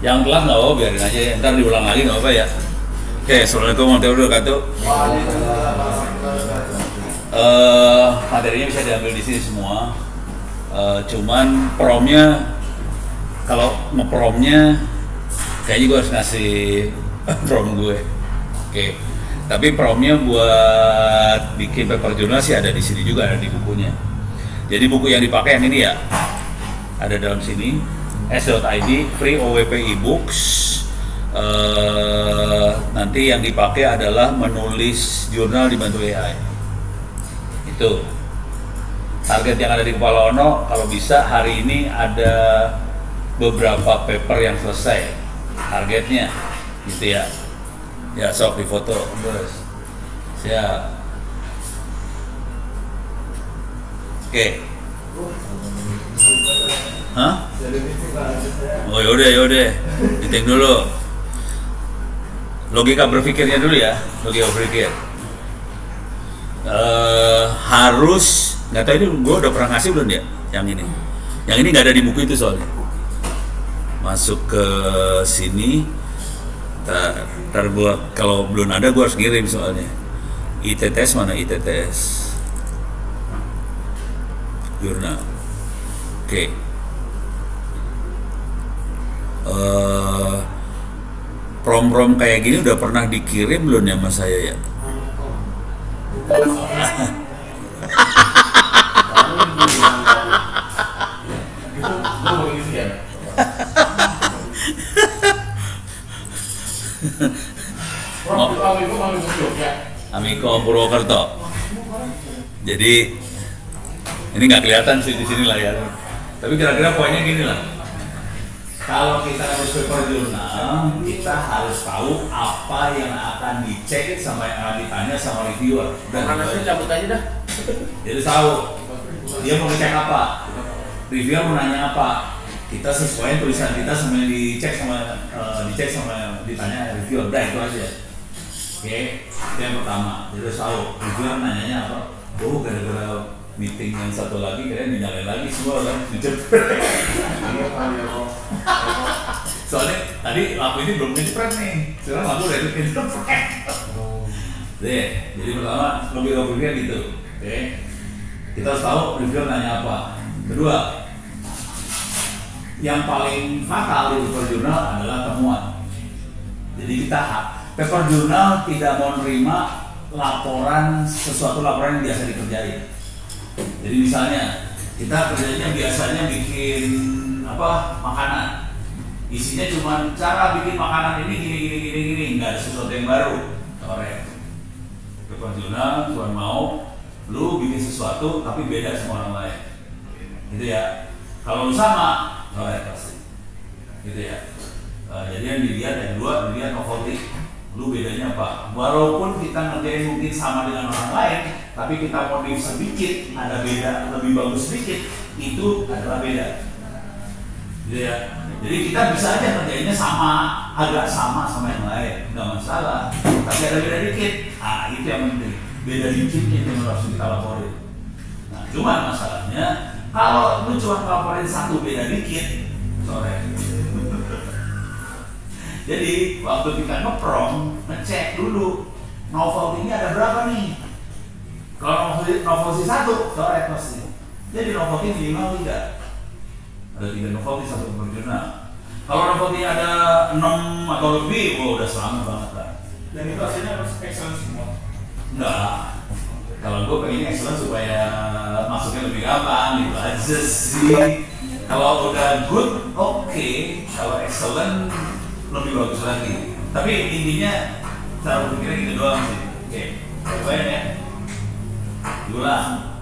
Yang telat nggak apa, biarin aja ya. Ntar diulang lagi nggak apa ya. Oke, assalamualaikum warahmatullahi wabarakatuh. Materinya bisa diambil di sini semua. Cuman promnya, kalau ngepromnya kayaknya gue harus ngasih prom gue. Oke. Tapi promnya buat bikin paper journal sih ada di sini juga, ada di bukunya. Jadi buku yang dipakai yang ini ya, ada dalam sini. S.id free OWP ebooks. Nanti yang dipakai adalah menulis jurnal dibantu AI. Itu target yang ada di kepala Ono. Kalau bisa hari ini ada beberapa paper yang selesai targetnya, gitu ya. Ya sok difoto, bos. Siap. Oke. Hah? Oh yaudah, diting dulu. Logika berpikirnya dulu ya, logika berpikir. Harus, nggak tahu ini gue udah pernah ngasih belum ya, yang ini. Yang ini nggak ada di buku itu soalnya. Masuk ke sini, ntar gue kalau belum ada gue harus ngirim soalnya. ITTS mana ITTS? Jurnal. Oke. Prom-prom kayak gini udah pernah dikirim belum ya sama saya ya? Amiko Purwokerto. Jadi ini nggak kelihatan sih di sini lah ya. Tapi kira-kira poinnya gini lah. Kalau kita harus paper jurnal, kita harus tahu apa yang akan dicek sama yang akan ditanya sama reviewer. Dan harusnya cabut aja dah. Jadi tahu dia mau ngecek apa, reviewer mau nanya apa. Kita sesuaikan tulisan kita sama yang dicek sama yang ditanya reviewer. Udah itu aja. Oke, itu yang pertama. Jadi harus tahu reviewer nanyanya apa. Oh, gara-gara meeting yang satu lagi kalian dinyalain lagi semua kan dicepret. Soalnya tadi lampu ini belum dicepret nih, sekarang lampu udah dicepret. Deh, jadi pertama lebih berpikir gitu. Oke, kita harus tahu reviewer nanya apa. Kedua, yang paling fatal di paper journal adalah temuan. Jadi kita paper journal tidak mau menerima sesuatu laporan yang biasa dikerjain. Jadi misalnya kita kerjanya biasanya bikin makanan, isinya cuma cara bikin makanan ini gini, nggak ada sesuatu yang baru. Korek. Paper journal cuma mau lu bikin sesuatu tapi beda sama orang lain, gitu ya. Kalau lu sama, korek pasti, gitu ya. Jadi yang dilihat yang dua, dilihat novelty. Lu bedanya apa? Walaupun kita ngerjain mungkin sama dengan orang lain, tapi kita modif sedikit, ada beda, lebih bagus sedikit, itu adalah beda. Gitu ya. Jadi kita bisa aja ngerjainnya agak sama yang lain, nggak masalah. Tapi ada beda dikit, itu yang penting. Beda dikitnya itu yang harus kita laporin. Nah, cuman masalahnya, kalau lu cuma laporin satu beda dikit, sore. Jadi waktu kita ngeprom, ngecek dulu novelty-nya ada berapa nih. Kalau novelty satu, coret pasti. Jadi novelty minimal 3. Ada 3 novelty satu paper jurnal. Kalau novelty ada 6 atau lebih, udah selamat banget lah. Dan itu hasilnya harus excellent semua. Enggak. Kalau gue pengen excellent supaya masuknya lebih gampang, gitu aja sih. Kalau udah good, oke. Kalau excellent lebih bagus lagi. Tapi intinya cara berpikirnya gitu doang sih. Oke, cobain ya. Diulang.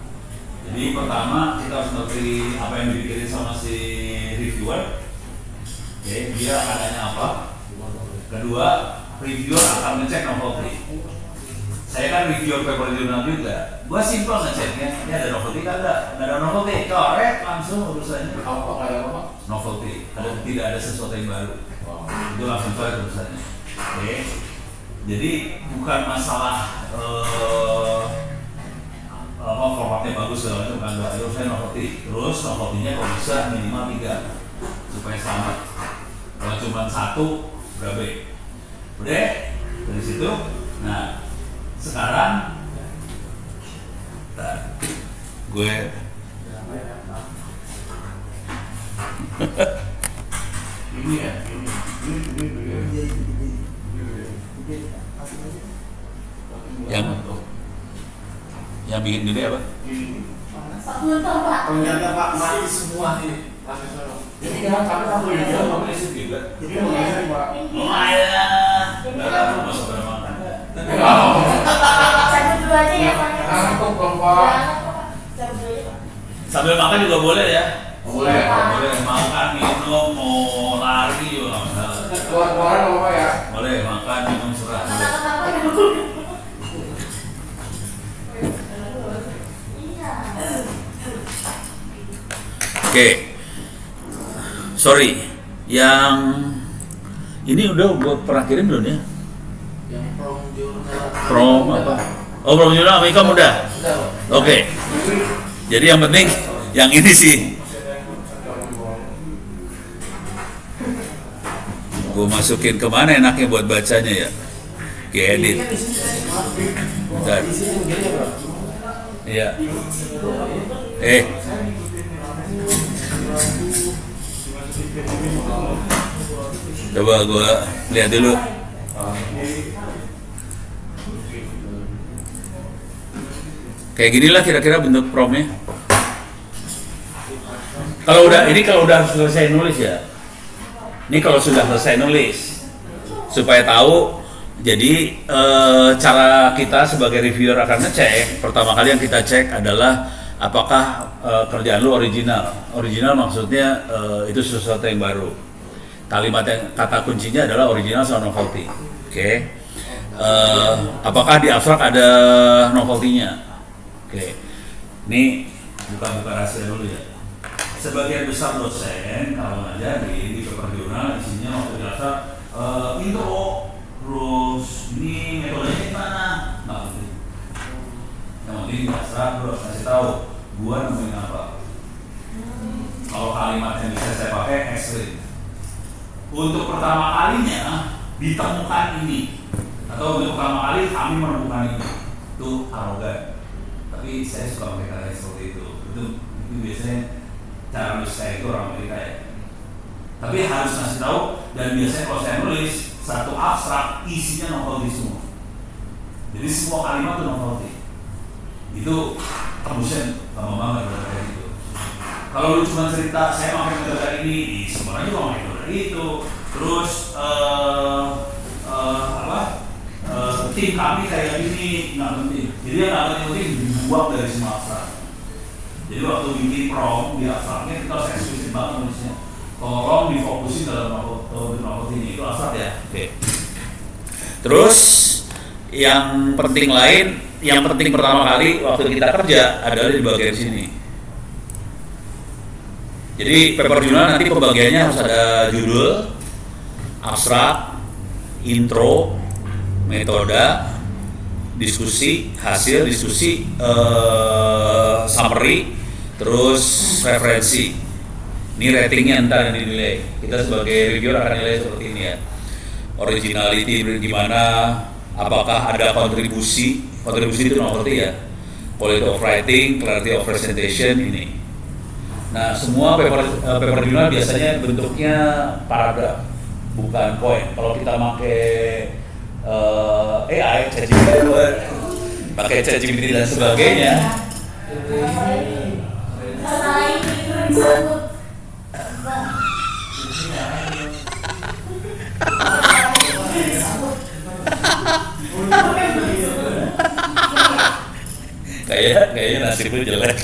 Jadi pertama kita harus ngerti apa yang dipikirin sama si reviewer. Oke, dia adanya apa. Kedua, reviewer akan ngecek novelty. Saya kan reviewer paper journal juga. Gua simpel ngeceknya. Ini ada novelty kan enggak? Nggak ada novelty, coret langsung urusannya. Apa nggak ada apa? Novelty. Tidak ada sesuatu yang baru. Itu langsung coret urusannya. Oke. Jadi bukan masalah formatnya bagus segala macam kan, terus saya novelty. Terus novelty-nya kalau bisa minimal 3 supaya selamat. Kalau cuma satu udah B. Udah dari situ. Nah sekarang gue Ini ya. yang bikin gede apa? Ternyata Pak mati semua ini. Ini kan kami satu ini Kamu listrik juga. Ini mengenai Pak. Nggak masuk ke makan. Cabut dulu aja ya Pak. Ngantuk dong Pak. Cabut dulu aja Pak. Sambil makan juga boleh ya? Boleh. Boleh makan, minum, mau lari juga nggak masalah. Keluar-keluaran apa Pak ya? Boleh makan, minum serah. Kata-kata Iya. Oke, sorry, yang ini udah buat pernah kirim belum ya? Yang Prom apa? Oh, prom jurnal Amerika udah. Sudah Pak. Oke, jadi yang penting yang ini sih. Gue masukin kemana enaknya buat bacanya ya? Ke edit. Bentar. Iya. Coba gue lihat dulu. Kayak ginilah kira-kira bentuk promnya. Kalau udah selesai nulis ya. Ini kalau sudah selesai nulis, supaya tahu. Jadi cara kita sebagai reviewer akan ngecek. Pertama kali yang kita cek adalah apakah kerjaan lu original. Original maksudnya itu sesuatu yang baru. Kata kuncinya adalah original sama novelty. Oke. Apakah di abstrak ada novelty-nya? Oke. Ini bukan rahasia dulu ya. Sebagian besar dosen kalau ngajari di paper jurnal isinya waktu biasa intro, terus ini metodenya gimana? Nggak penting. Yang penting abstrak terus kasih tahu gua nemuin apa. Kalau kalimat yang bisa saya pakai explain. Untuk pertama kalinya ditemukan ini atau untuk pertama kali kami menemukan ini itu arogan. Tapi saya suka pakai kata seperti itu. Itu biasanya cara nulis saya itu orang Amerika ya. Tapi harus ngasih tahu dan biasanya kalau saya nulis satu abstrak isinya novelty semua. Jadi semua kalimat itu novelty. Itu tembusnya lama banget kayak gitu. Kalau lu cuma cerita saya pakai metode ini, sebenarnya juga pakai metode itu. Terus tim kami kayak gini nggak penting. Jadi yang nggak penting dibuang dari semua abstrak. Jadi waktu bikin prom di abstraknya kita harus eksplisit banget nulisnya. Tolong difokusin dalam novel ini itu abstrak ya. Oke. Terus yang penting pertama kali waktu kita kerja adalah di bagian sini. Jadi paper jurnal nanti pembagiannya harus ada judul, abstrak, intro, metode, diskusi, hasil diskusi, summary, terus referensi. Ini ratingnya ntar yang dinilai. Kita sebagai reviewer akan nilai seperti ini ya. Originality gimana, apakah ada kontribusi itu novelty ya. Quality of writing, clarity of presentation ini. Nah semua paper jurnal biasanya bentuknya paragraf, bukan poin. Kalau kita pakai AI, ChatGPT dan sebagainya. Kayaknya nasibnya jelek,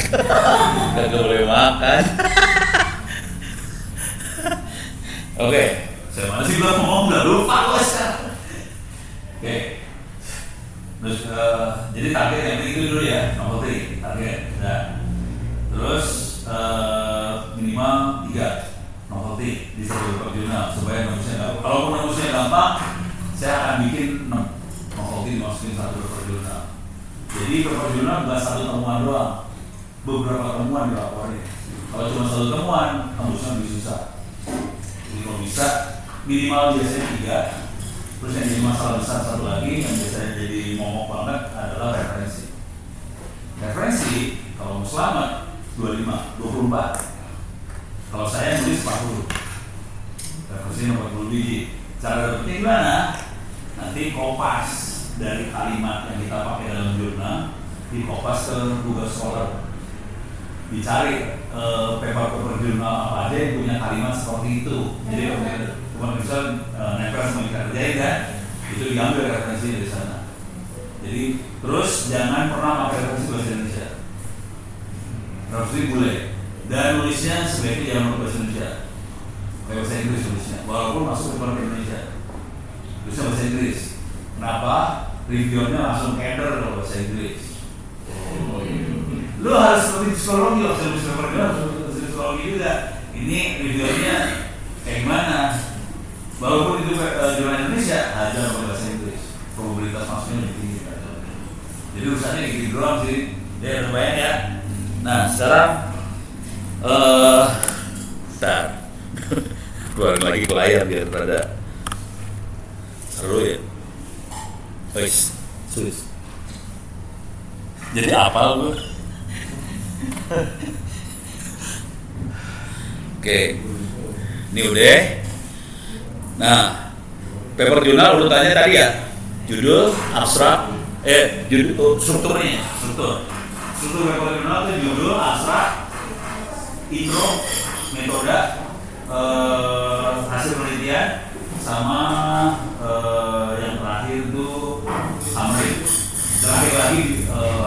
nggak boleh makan. Oke, saya mana sih belum ngomong, udah lupa loh sekarang. Oke, terus jadi target yang itu dulu ya, novelty target. Nah, terus minimal 3 novelty di satu paper jurnal supaya nembusnya gampang. Kalau nembusnya gampang, saya akan bikin 6 novelty dimasukin satu paper jurnal. Jadi paper jurnal bukan satu temuan doang, beberapa temuan dilaporin. Kalau cuma satu temuan, tembusnya lebih susah. Jadi kalau bisa minimal biasanya 3. Terus yang jadi masalah besar satu lagi yang biasanya jadi momok banget adalah referensi. Referensi kalau mau selamat 25, 24. Kalau saya nulis 40. Referensi nomor 40 biji. Cara dapetnya gimana? Nanti kopas dari kalimat yang kita pakai dalam jurnal, dikopas ke Google Scholar. Dicari paper jurnal apa aja yang punya kalimat seperti itu. Jadi kalau misal nempel sama kita kerjain kan, itu diambil referensi dari sana. Jadi terus jangan pernah pakai referensi bahasa Indonesia. Referensi boleh. Dan nulisnya sebaiknya jangan pakai bahasa Indonesia. Pakai bahasa Inggris tulisnya. Walaupun masuk ke Indonesia. Tulisnya bahasa Inggris. Kenapa? Reviewnya langsung header kalau bahasa Inggris. Lu harus seperti psikologi, harus psikologi juga. Ini reviewnya kayak gimana? Walaupun itu jurnal Indonesia, aja pakai bahasa Inggris. Probabilitas masuknya lebih tinggi. Jadi urusannya kayak gitu doang sih. Ya lumayan ya. Nah sekarang bentar. Keluarin lagi ke layar biar pada seru ya. Guys, sulis. Jadi apal gue. Oke, ini udah. Nah, paper jurnal urutannya tadi ya, judul, abstrak, judul, struktur paper jurnal itu judul, abstrak, intro, metode, hasil penelitian, sama yang terakhir itu summary. Terakhir lagi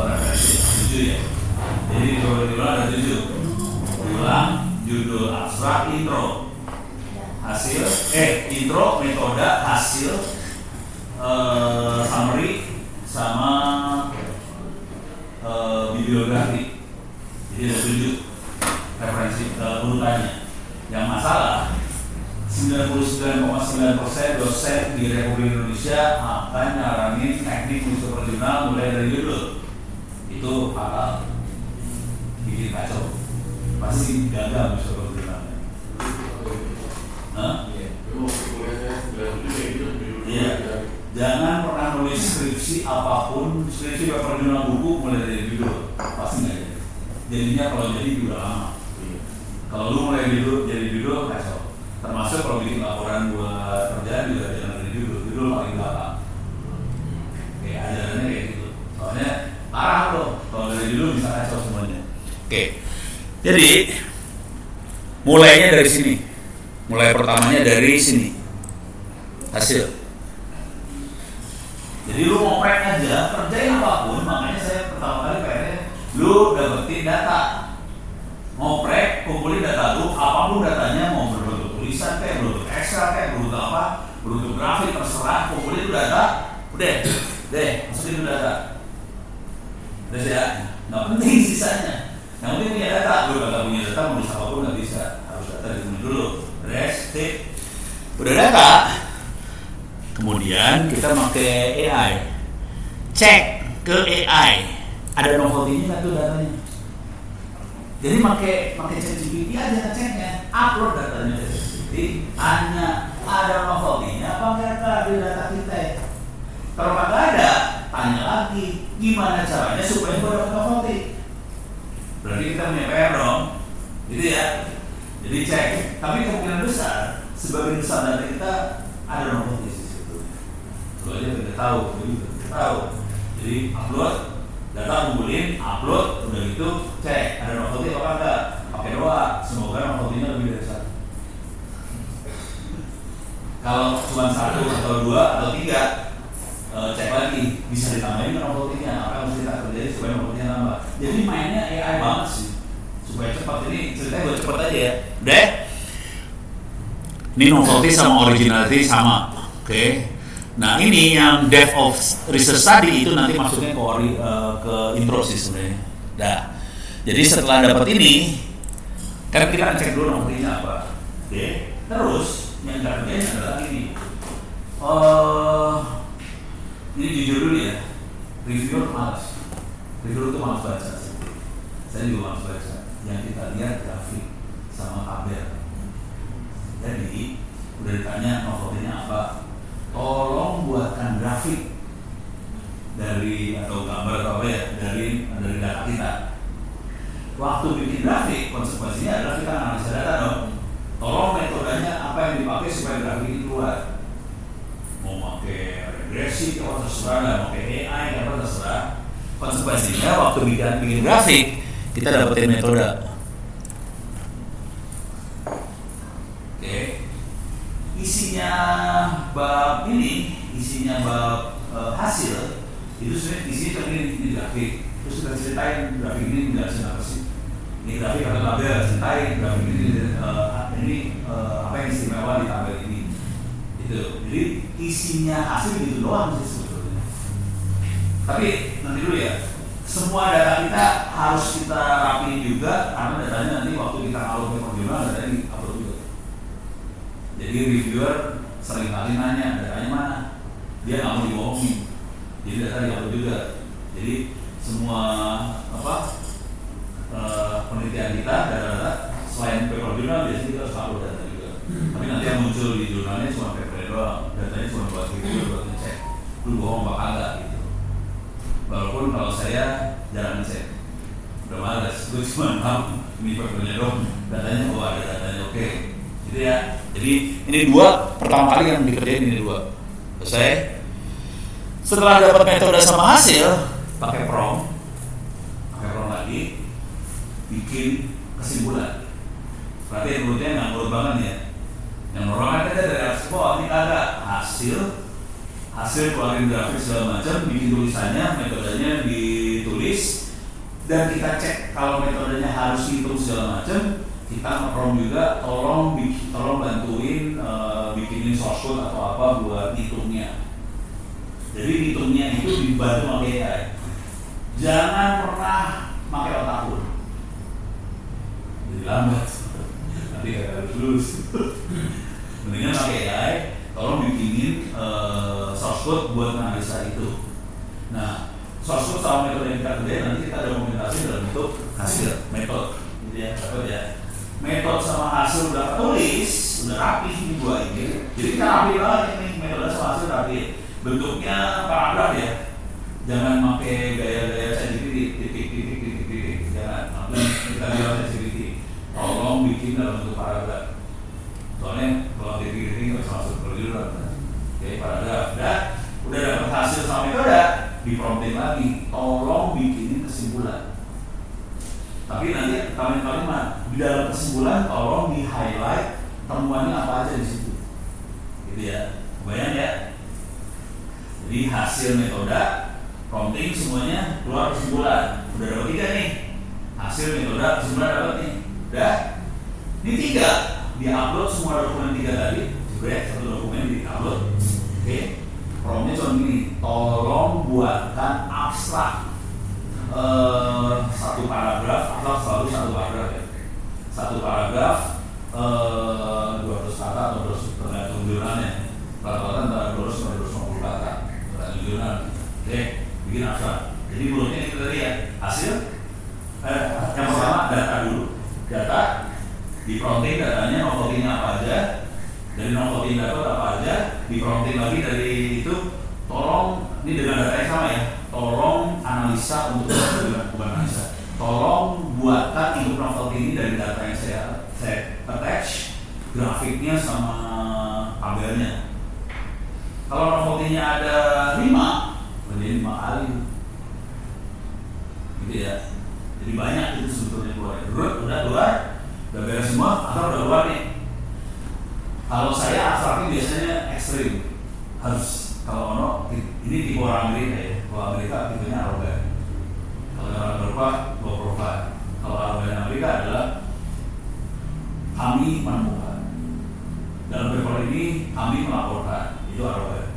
referensi 7 ya. Jadi di paper jurnal ada 7. Ulang, judul, abstrak, intro, hasil, intro, metode, hasil, summary, sama bibliografi. Jadi ada 7 referensi urutannya. Yang masalah 99,9% dosen di Republik Indonesia akan nyaranin teknik nulis paper jurnal mulai dari judul. Itu fatal, bikin kacau, pasti gagal nulis paper jurnal. Iya, jangan pernah nulis skripsi apapun, skripsi paper jurnal buku mulai dari judul, pasti nggak jadi. Jadinya kalau jadi juga lama. Kalau lu mulai jadi judul kacau. Termasuk kalau bikin laporan buat kerjaan juga jangan dari judul paling belakang. Kayak ajarannya kayak gitu. Soalnya parah loh, kalau dari judul bisa kacau semuanya. Oke. Jadi mulainya dari sini. Mulai pertamanya dari sini. Hasil. Jadi lu ngoprek aja, kerjain apapun, makanya saya pertama kali kayaknya lu dapetin data. Ngoprek, kumpulin data lu, apapun datanya, mau berbentuk tulisan kayak berbentuk Excel kayak berbentuk apa, berbentuk grafik terserah, kumpulin itu data, udah, masukin itu data. Udah ya, nggak penting sisanya. Yang penting punya data, lu nggak punya data, mau nulis apapun nggak bisa, harus data ditemuin dulu. Udah data, kemudian kita pakai AI, cek ke AI, ada novelty-nya nggak tuh datanya? Jadi pakai ChatGPT aja ngeceknya, upload datanya ke ChatGPT, tanya ada novelty-nya apa enggak di data kita. Kalau nggak ada, tanya lagi, gimana caranya supaya gue dapat novelty? Berarti kita punya PR dong, gitu ya. Jadi cek, tapi kemungkinan besar, sebagian besar data kita ada novelty di situ. Itu aja kita tahu. Jadi upload. Data kumpulin, upload, udah gitu cek ada novelty apa enggak, pakai doa semoga novelty-nya lebih dari 1. Kalau cuma 1 atau 2 atau 3, cek lagi bisa ditambahin ke novelty-nya, apa yang mesti kita kerjain supaya novelty-nya nambah. Jadi mainnya AI banget sih supaya cepat. Ini ceritanya buat cepat aja ya. Udah, ini novelty sama originality sama, oke. Nah ini yang depth of research tadi itu nanti masuknya ke intro sih sebenarnya. Nah, jadi setelah dapat ini, kan kita akan cek dulu novelty-nya apa. Oke. Terus yang kita kerjain adalah ini. Ini jujur dulu ya. Reviewer malas. Reviewer itu malas baca. Saya juga malas baca. Yang kita lihat grafik sama tabel. Jadi udah ditanya novelnya apa, tolong buatkan grafik dari atau gambar atau apa ya dari data kita. Waktu bikin grafik konsekuensinya adalah kita analisa data dong. Tolong metodenya apa yang dipakai supaya grafik ini keluar. Mau pakai regresi, kalau terserah, nggak pakai AI, apa terserah. Konsekuensinya waktu bikin grafik kita dapetin metode. Oke. Isinya bab ini, isinya bab hasil itu sebenarnya isinya ini grafik. Terus kita ceritain grafik ini menjelaskan apa sih? Ini grafik atau tabel, ceritain grafik ini apa yang istimewa di tabel ini. Itu. Jadi isinya hasil gitu doang sih sebetulnya. Tapi nanti dulu ya. Semua data kita harus kita rapiin juga karena datanya nanti waktu kita upload ke jurnal datanya di upload juga. Jadi reviewer sering kali nanya datanya mana, dia nggak mau dibohongin. Jadi data di upload juga. Jadi semua penelitian kita data-data selain paper jurnal biasanya kita harus upload data juga. Tapi nanti yang muncul di jurnalnya cuma paper doang, datanya cuma buat review, buat ngecek lu bohong apa kagak gitu. Walaupun kalau saya jarang ngecek, udah males, gue cuma tahu ini papernya dong, datanya ada datanya oke. Gitu ya. Jadi ini dua pertama kali yang dikerjain ini dua. Selesai. Setelah dapat metode sama hasil, pakai prompt lagi, bikin kesimpulan. Berarti menurutnya nggak ngurut banget ya. Yang orang ada dari hasil, ini ada hasil keluarin grafik segala macam, bikin tulisannya, metodenya ditulis, dan kita cek kalau metodenya harus hitung segala macam, kita nge-prompt juga, tolong bantuin bikinin source code atau apa buat hitungnya. Jadi hitungnya itu dibantu pakai AI. Jangan pernah pakai otak pun. Jadi lambat. Nanti gak harus lulus. Mendingan pakai AI, tolong bikinin source code buat analisa itu. Nah, source code sama metode yang kita kerjain nanti kita dokumentasi dalam bentuk hasil metode. Gitu ya, dapat ya. Metode sama hasil udah tertulis, udah rapi ini dua ini. Jadi kita rapi banget ini metode sama hasil rapi. Bentuknya paragraf ya, jangan pakai gaya-gaya ChatGPT, titik, jangan. Kita bilang ChatGPT, tolong bikin dalam bentuk paragraf. Soalnya kalau titik nggak bisa masuk ke jurnal. Oke, paragraf. Udah dapat hasil sama metode, diprompting lagi, tolong bikinin kesimpulan. Tapi nanti kalimat di dalam kesimpulan tolong di highlight temuannya apa aja di situ. Gitu ya, bayang ya. Jadi hasil metode, prompting semuanya keluar kesimpulan. Udah dapat 3 nih. Hasil metode, kesimpulan dapat nih. Udah. Ini 3 di-upload semua dokumen 3 tadi. Jebret, satu dokumen di-upload. Oke. Promptnya cuma gini, tolong buatkan abstrak satu paragraf atau selalu satu paragraf ya. Satu paragraf 200 kata atau 200 tergantung jurnalnya. Rata-rata antara 200 sampai 250 kata. Jurnal, oke, bikin abstrak. Jadi mulutnya itu tadi ya, hasil. Yang pertama data dulu, data di prompting datanya, novelty-nya apa aja, dari novelty dapat apa aja, di prompting lagi dari itu, tolong ini dengan data yang sama ya, tolong analisa untuk bukan analisa, tolong buatkan untuk novelty ini dari data yang saya attach, grafiknya sama tabelnya. Kalau novelty-nya ada 5, berarti 5 kali. Gitu ya. Jadi banyak itu sebetulnya keluar. Udah keluar, udah beres semua, atau udah keluar nih. Kalau saya abstraknya biasanya ekstrim. Harus kalau ini tipe orang Amerika ya. Kalau Amerika tipenya arogan. Kalau orang Eropa low profile. Kalau arogan Amerika adalah kami menemukan. Dalam paper ini kami melaporkan. Itu arogan.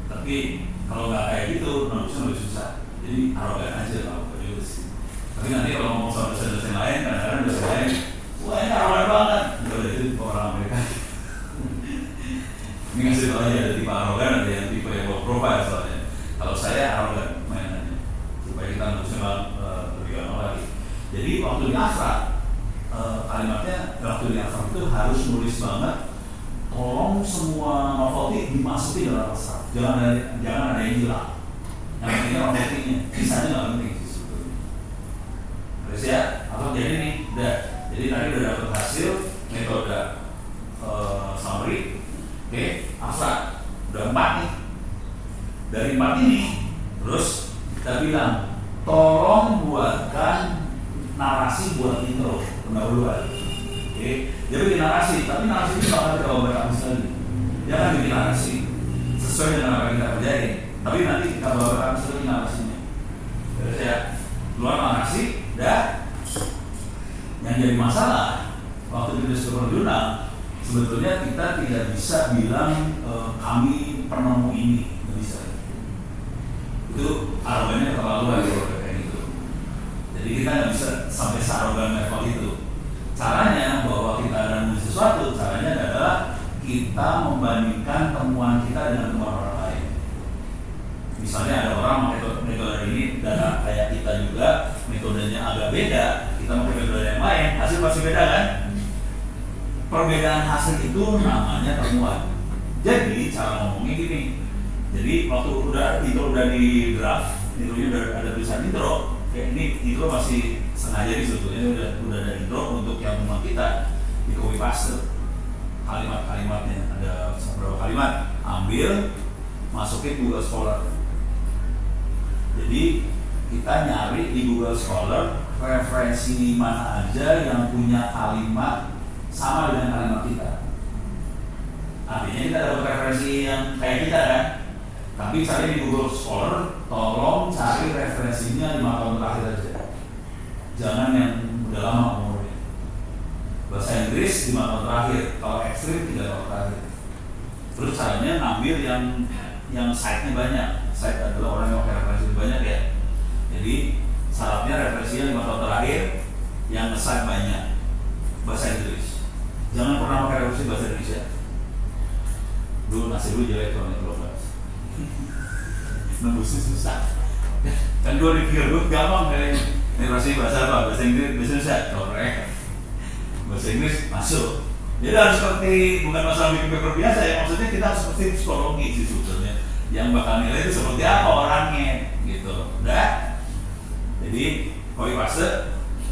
Tapi kalau nggak kayak gitu, nulisnya lebih susah. Jadi arogan aja kalau nulis. Tapi nanti kalau ngomong sama dosen-dosen lain, kadang-kadang dosen lain, wah ini arogan banget. Udah itu orang Amerika. Ini ngasih tau aja ada tipe arogan, ada yang tipe yang low profile soalnya. Kalau saya arogan mainannya, supaya kita nulisnya lebih gampang lagi. Jadi waktu di abstrak, kalimatnya waktu di abstrak itu harus nulis banget. Tolong semua novelty dimasukin dalam abstrak. Jangan ada yang hilang. Yang pentingnya novelty-nya, kisahnya nggak penting sih sebetulnya. Terus ya, atau jadi nih, jadi tadi udah dapat hasil metode summary, oke, abstrak, udah 4 nih. Dari 4 ini, terus kita bilang, tolong buatkan narasi buat intro pendahuluan. Oke, dia bikin narasi, tapi narasi ini bakal kita obat habis lagi. Dia kan bikin narasi sesuai dengan apa yang kita kerjain, tapi nanti kita bawa habis lagi narasinya. Terus ya, keluar narasi, yang jadi masalah waktu kita suruh jurnal, sebetulnya kita tidak bisa bilang kami penemu ini, nggak bisa. Itu arogannya terlalu kayak gitu. Jadi kita nggak bisa sampai searogan level itu. Caranya bahwa kita ada menulis sesuatu, caranya adalah kita membandingkan temuan kita dengan temuan orang lain. Misalnya ada orang pakai metode ini dan kayak kita juga metodenya agak beda, kita pakai metode yang lain, hasil pasti beda kan? Perbedaan hasil itu namanya temuan. Jadi cara ngomongnya gini. Jadi waktu udah di draft, intronya udah ada tulisan intro. Kayak ini intro masih sengaja sebetulnya udah ada intro untuk yang teman kita di copy paste kalimat-kalimatnya, ada beberapa kalimat, ambil, masukin Google Scholar. Jadi kita nyari di Google Scholar referensi mana aja yang punya kalimat sama dengan kalimat kita. Artinya kita dapat referensi yang kayak kita kan. Tapi cari di Google Scholar, tolong cari referensinya 5 tahun terakhir aja. Jangan yang udah lama umurnya. Bahasa Inggris 5 tahun terakhir, kalau ekstrim 3 tahun terakhir. Terus caranya ngambil yang site-nya banyak. Site adalah orang yang pakai referensi banyak ya. Jadi syaratnya referensinya 5 tahun terakhir, yang nge-site banyak. Bahasa Inggris. Jangan pernah pakai referensi bahasa Indonesia. Nasi dulu jelek kalau global. Nembusnya susah. Kan gue dipikir gue gampang kayaknya. Ini pasti bahasa apa? Bahasa Inggris, bahasa Indonesia, correct. Bahasa Inggris masuk. Jadi harus seperti bukan masalah bikin paper biasa ya. Maksudnya kita harus seperti psikologi sih sebetulnya. Yang bakal nilai itu seperti apa orangnya, gitu. Udah. Jadi copy paste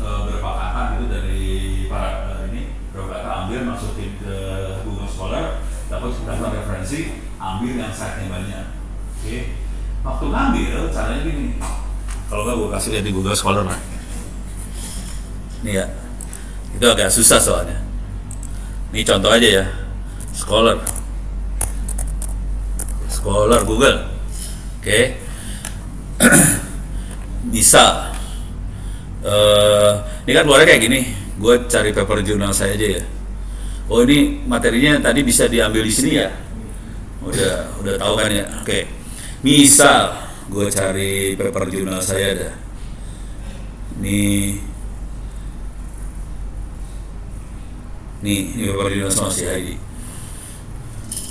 berapa kata gitu dari para ini, berapa kata ambil masukin ke Google Scholar, dapat referensi, ambil yang site-nya banyak. Oke. Waktu ngambil caranya gini. Kalau nggak gue kasih lihat di Google Scholar nah. Nih ya, itu agak susah soalnya. Ini contoh aja ya, Scholar Google, oke. Bisa. Ini kan keluarnya kayak gini. Gue cari paper jurnal saya aja ya. Oh ini materinya tadi bisa diambil di sini ya. Udah tahu kan ya. Oke. Misal gue cari paper jurnal saya ada. Nih paper jurnal sama si Heidi.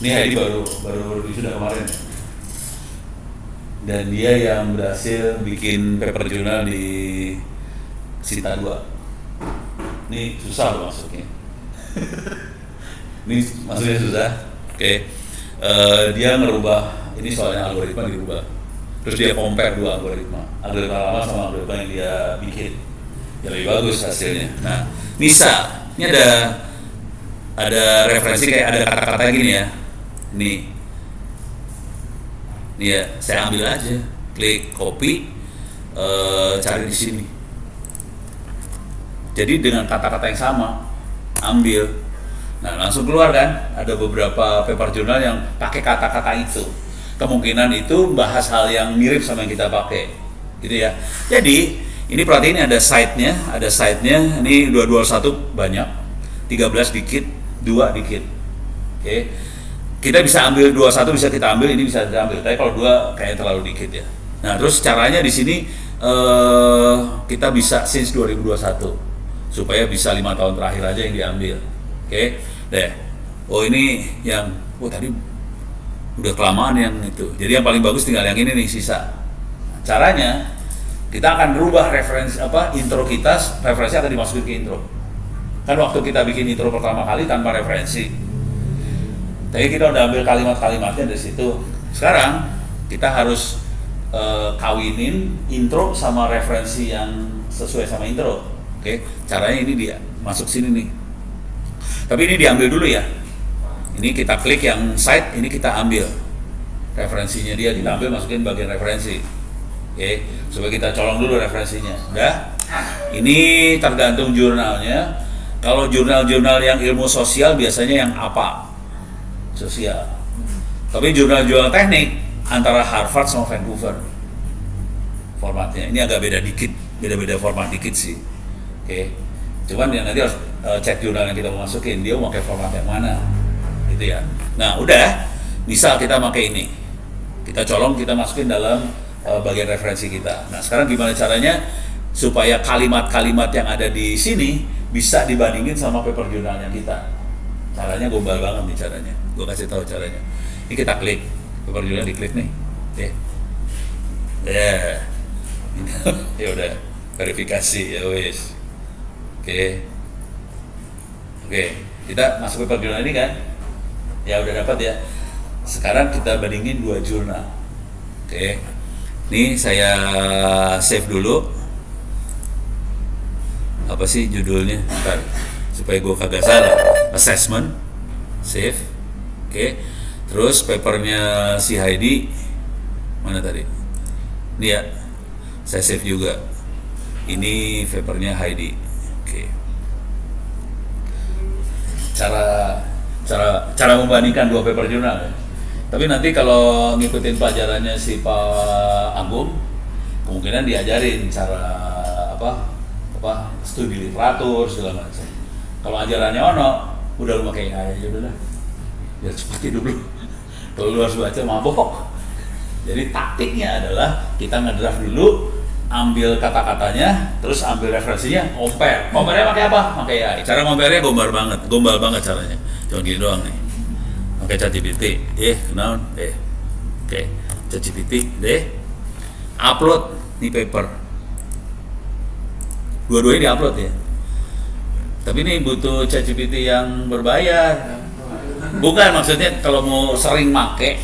Ini Heidi baru sudah kemarin. Dan dia yang berhasil bikin paper jurnal di Sita 2. Ini susah loh masuknya. Ini masuknya susah. Oke. Dia ngerubah, ini soalnya algoritma dirubah. Terus dia compare 2 algoritma lama sama algoritma yang dia bikin. Ya lebih bagus hasilnya. Nah, misal ini ada referensi kayak ada kata-kata gini ya. Nih ya, saya ambil aja, klik copy, cari di sini. Jadi dengan kata-kata yang sama, ambil. Nah langsung keluar kan, ada beberapa paper jurnal yang pakai kata-kata itu. Kemungkinan itu bahas hal yang mirip sama yang kita pakai, gitu ya. Jadi ini perhatiin ada site-nya, ini 221 banyak, 13 dikit, 2 dikit. Oke. Kita bisa ambil 21 bisa kita ambil, ini bisa kita ambil. Tapi kalau 2 kayaknya terlalu dikit ya. Nah, terus caranya di sini kita bisa since 2021 supaya bisa 5 tahun terakhir aja yang diambil. Oke. Deh. Oh ini yang tadi udah kelamaan yang itu. Jadi yang paling bagus tinggal yang ini nih sisa. Caranya kita akan rubah referensi intro kita, referensi akan dimasukin ke intro. Kan waktu kita bikin intro pertama kali tanpa referensi. Tadi kita udah ambil kalimat-kalimatnya dari situ. Sekarang kita harus kawinin intro sama referensi yang sesuai sama intro. Oke, caranya ini dia masuk sini nih. Tapi ini diambil dulu ya. Ini kita klik yang site, ini kita ambil referensinya dia, kita ambil masukin bagian referensi. Oke, supaya kita colong dulu referensinya. Udah? Ini tergantung jurnalnya. Kalau jurnal-jurnal yang ilmu sosial biasanya yang apa? Sosial. Tapi jurnal-jurnal teknik antara Harvard sama Vancouver formatnya. Ini agak beda dikit, beda-beda format dikit sih. Oke. Cuman yang nanti harus cek jurnal yang kita mau masukin, dia mau pakai format yang mana. Gitu ya. Nah, udah. Misal kita pakai ini. Kita colong, kita masukin dalam bagian referensi kita. Nah, sekarang gimana caranya supaya kalimat-kalimat yang ada di sini bisa dibandingin sama paper jurnalnya kita? Caranya gombal banget nih caranya. Gue kasih tahu caranya. Ini kita klik paper jurnal, diklik nih. Ya udah verifikasi ya wes. Oke, kita masuk paper jurnal ini kan? Ya udah dapat ya. Sekarang kita bandingin dua jurnal. Oke. Ini saya save dulu. Apa sih judulnya? Bentar, supaya gue kagak salah. Assessment, save. Oke. Terus papernya si Heidi mana tadi? Ini ya. Saya save juga. Ini papernya Heidi. Oke. Cara membandingkan dua paper jurnal ya. Tapi nanti kalau ngikutin pelajarannya si Pak Agung, kemungkinan diajarin cara apa studi literatur segala macam. Kalau ajarannya Ono, udah lu pakai AI aja udah lah, biar cepat hidup lu. Kalau lu harus baca mabok. Jadi taktiknya adalah kita ngedraft dulu, ambil kata-katanya, terus ambil referensinya, compare. Compare-nya pakai apa? Pakai AI. Cara compare-nya gombal banget caranya. Cuma gini doang nih. Pakai ChatGPT, kenaun, oke, ChatGPT, upload nih paper. Dua-duanya di-upload ya. Tapi ini butuh ChatGPT yang berbayar. Bukan, maksudnya kalau mau sering make,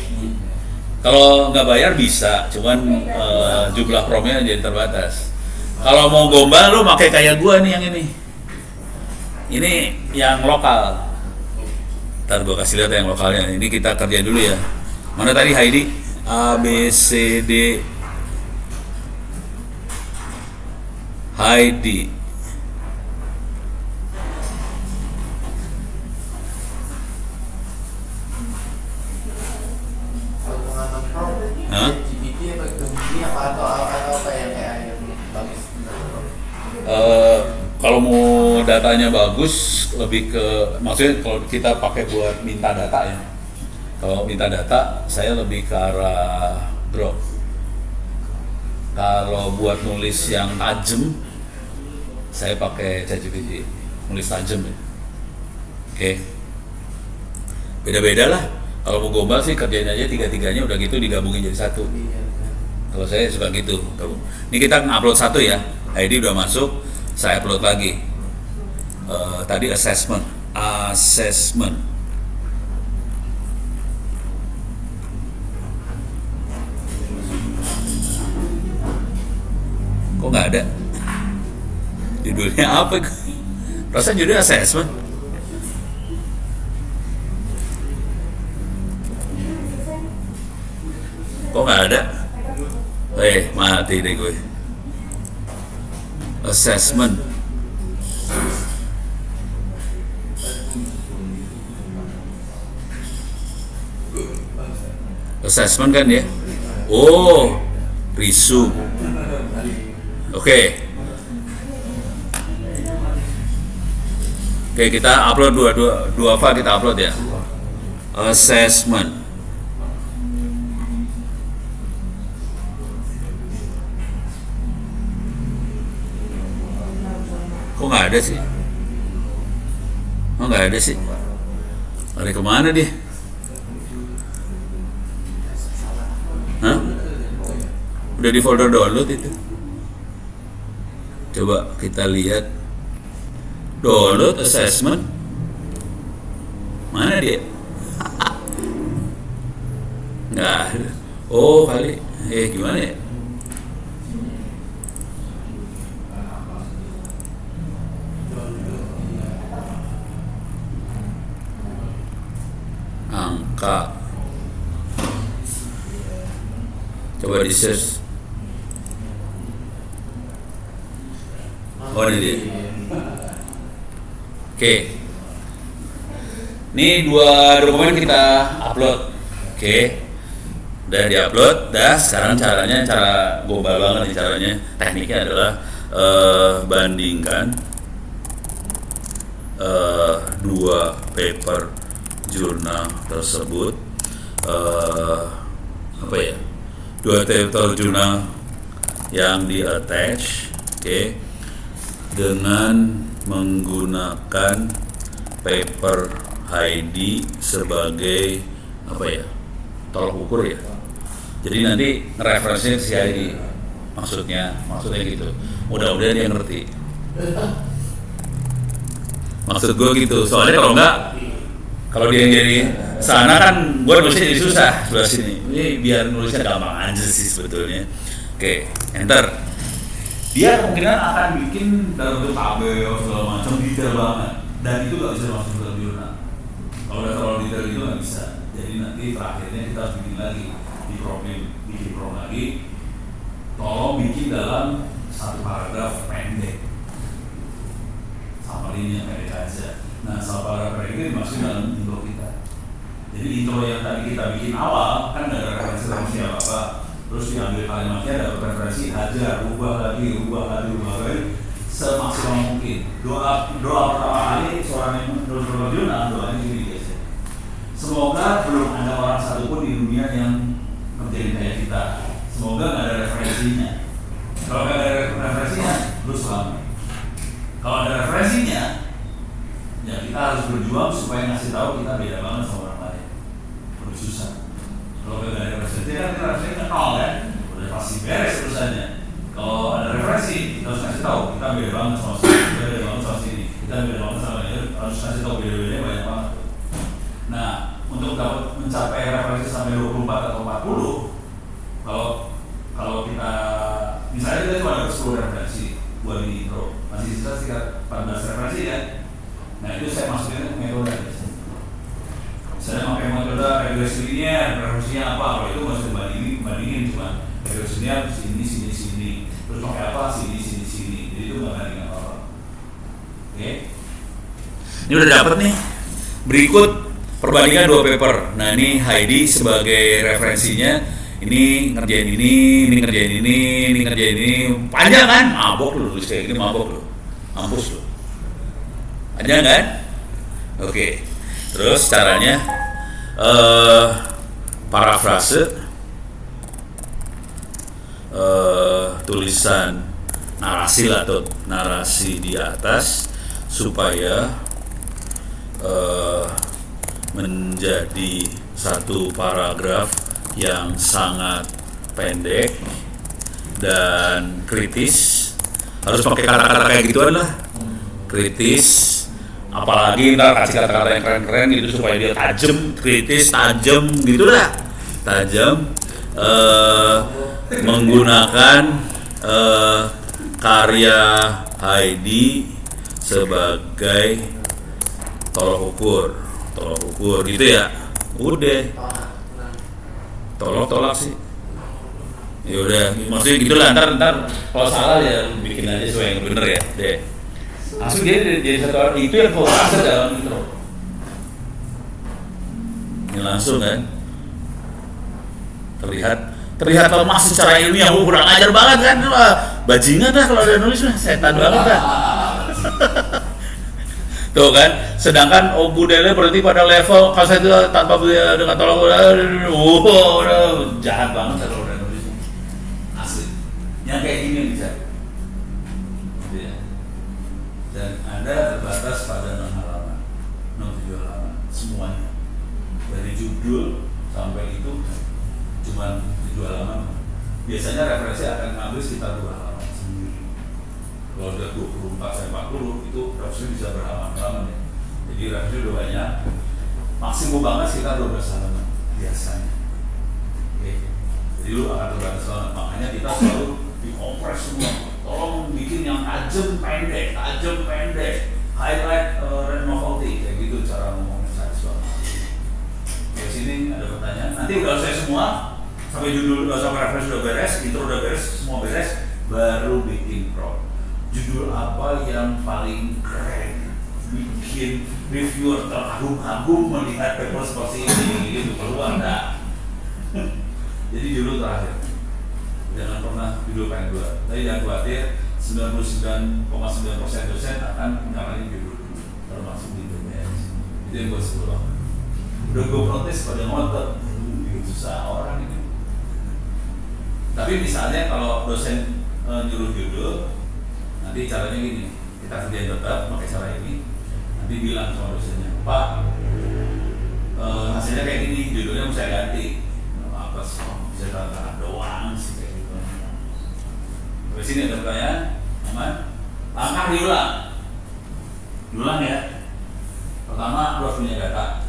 kalau nggak bayar bisa, cuman jumlah promnya jadi terbatas. Kalau mau gombal lu pakai kayak gua nih yang ini. Ini yang lokal. Ntar gue kasih lihat yang lokalnya. Ini kita kerjain dulu ya. Mana tadi Heidi? A, B, C, D. Heidi. Kalau pengalaman pro, Hah? GPT atau apa yang kayak yang bagus? Kalau mau datanya bagus, lebih ke maksudnya kalau kita pakai buat minta data ya. Kalau minta data, saya lebih ke arah Grok. Kalau buat nulis yang tajam, saya pakai ChatGPT, nulis tajam ya. Oke. Beda-beda lah. Kalau mau gombal sih kerjain aja tiga-tiganya udah gitu digabungin jadi satu. Kalau saya suka gitu. Ini kita upload satu ya. ID udah masuk, saya upload lagi. Tadi assessment. Kok nggak ada? Judulnya apa? Rasanya judulnya assessment. Kok nggak ada? Mati deh gue. Assessment. Assessment kan ya? Oh, resume. Oke, kita upload dua file kita upload ya. Assessment. Kok nggak ada sih? Oh nggak ada sih. Lari kemana dia? Hah? Udah di folder download itu. Coba kita lihat. Download assessment. Mana dia? Nggak ada. Oh kali, gimana ya? Angka. Coba di search. Oh ini dia. Oke. Ini 2 dokumen kita upload. Oke. Udah diupload, sekarang cara global banget nih caranya. Tekniknya adalah bandingkan 2 paper jurnal tersebut, 2 paper jurnal yang di attach, dengan menggunakan paper ID sebagai tolak ukur ya. Jadi nanti referensinya si ID, maksudnya gitu. Mudah-mudahan dia ngerti. Maksud gue gitu. Soalnya kalau dia jadi sana kan gue nulisnya jadi susah sebelah sini. Ini biar nulisnya gampang aja sih sebetulnya. Oke, enter. Dia kemungkinan akan bikin dalam bentuk tabel segala macam detail banget, dan itu nggak bisa masuk dalam jurnal. Kalau udah terlalu detail itu nggak bisa. Jadi nanti terakhirnya kita harus bikin lagi bikin problem lagi. Tolong bikin dalam 1 paragraf pendek, sama ini yang pendek aja. Nah, 1 paragraf pendek ini dimasukkan dalam intro kita. Jadi intro yang tadi kita bikin awal kan nggak ada referensi apa, terus diambil kalimatnya ada referensi, hajar, ubah lagi, semaksimal mungkin. Doa pertama kali seorang yang menulis jurnal, doanya gini guys. Semoga belum ada orang satupun di dunia yang ngerjain kayak kita. Semoga nggak ada referensinya. Kalau nggak ada referensinya, lu selamat. Kalau ada referensinya, ya kita harus berjuang supaya ngasih tahu kita beda banget sama orang lain. Lebih susah. Kalau nggak ada referensi, kan kita referensinya nol kan, udah pasti beres urusannya. Kalau ada referensi, kita harus ngasih tahu kita beda banget sama sini, kita beda banget sama sini, kita beda banget sama ini. Harus ngasih tahu beda-bedanya banyak banget. Nah, untuk dapat mencapai referensi sampai 24 atau 40, kalau kita misalnya kita cuma dapat 10 referensi buat ini intro, masih sisa sekitar 14 referensi kan. Nah, itu saya masukin metode. Misalnya pakai metode regresi linear, referensinya apa? Kalau itu masih bandingin cuma regresi linear sini, terus pakai apa? Sini. Jadi itu nggak bandingin apa-apa. Oke? Ini udah dapat nih. Berikut perbandingan 2 paper. Nah, ini Heidi sebagai referensinya. Ini ngerjain ini ngerjain ini. Panjang kan? Mabok lu tulis kayak gini, mabok lu. Mampus lu. Panjang kan? Oke. Terus caranya parafrase tulisan narasi di atas supaya menjadi 1 paragraf yang sangat pendek dan kritis. Harus pakai kata-kata kayak gituan lah, kritis, apalagi ntar kasih kata-kata yang keren-keren gitu supaya dia tajam gitu lah, menggunakan karya Heidi sebagai tolak ukur gitu ya. Udah tolak sih. Ya udah, maksudnya gitulah. Ntar kalau salah ya bikin aja sesuai yang bener ya. Deh. Langsung dia jadi 1 orang itu yang fokus dalam intro. Ini langsung kan. Terlihat lemah secara ilmiah, kurang ajar banget kan. Bajingan dah kalau dia nulis mah, setan banget dah. Tuh kan, sedangkan Budele berarti pada level kalau saya itu tanpa dengan tolong udah jahat banget kalau udah nulis asli. Yang kayak gini bisa. Dan Anda terbatas pada 6 halaman, 7 halaman semuanya. Dari judul sampai itu cuma 7 halaman. Biasanya referensi akan ngambil sekitar 2 halaman sendiri. Kalau udah 24 sampai 40 itu referensi bisa berhalaman-halaman ya. Jadi referensi udah banyak. Maksimum banget sekitar 12 halaman biasanya. Oke. Jadi lu akan terbatas banget. Makanya kita selalu dikompres semua. Tolong bikin yang tajam pendek, highlight novelty kayak gitu cara ngomongnya saya. Oke, sini ada pertanyaan. Nanti udah selesai semua, sampai judul, sampai referensi udah beres, intro udah beres, semua beres, baru bikin prompt. Judul apa yang paling keren, bikin reviewer terkagum-kagum melihat paper seperti ini, gitu keluar dah. Jadi judul terakhir, jangan pernah judul paling dua. Tapi jangan khawatir, 99,9% dosen akan nyaranin judul, termasuk di DBS. Itu yang gue sebut. Udah gue protes pada ngotot, bikin susah orang ini. Tapi misalnya kalau dosen nyuruh judul, nanti caranya gini, kita kerjain tetap pakai cara ini. Nanti bilang sama dosennya, Pak, hasilnya kayak gini, judulnya mau saya ganti. Apa sih, bisa kata doang sih kayak gitu. Di sini ada pertanyaan, aman? Langkah diulang ya. Pertama, lu harus punya data.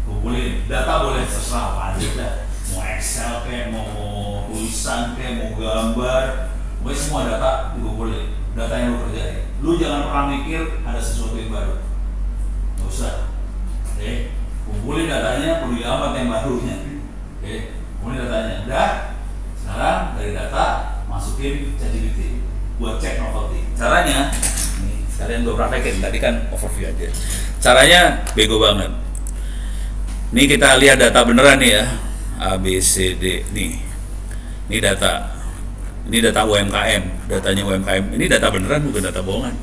Kumpulin, data boleh terserah apa aja dah. Mau Excel kayak, mau tulisan kayak, mau gambar, pokoknya semua data dikumpulin. Data yang lu kerjain. Lu jangan pernah mikir ada sesuatu yang baru. Nggak usah. Oke, kumpulin datanya, peduli amat yang barunya. Oke, kumpulin datanya. Udah. Sekarang dari data masukin ChatGPT buat cek novelty. Caranya, nih sekalian gue praktekin. Tadi kan overview aja. Caranya bego banget. Ini kita lihat data beneran nih ya, A, B, C, D, nih. Ini data. Ini data UMKM, datanya UMKM. Ini data beneran, bukan data bohongan.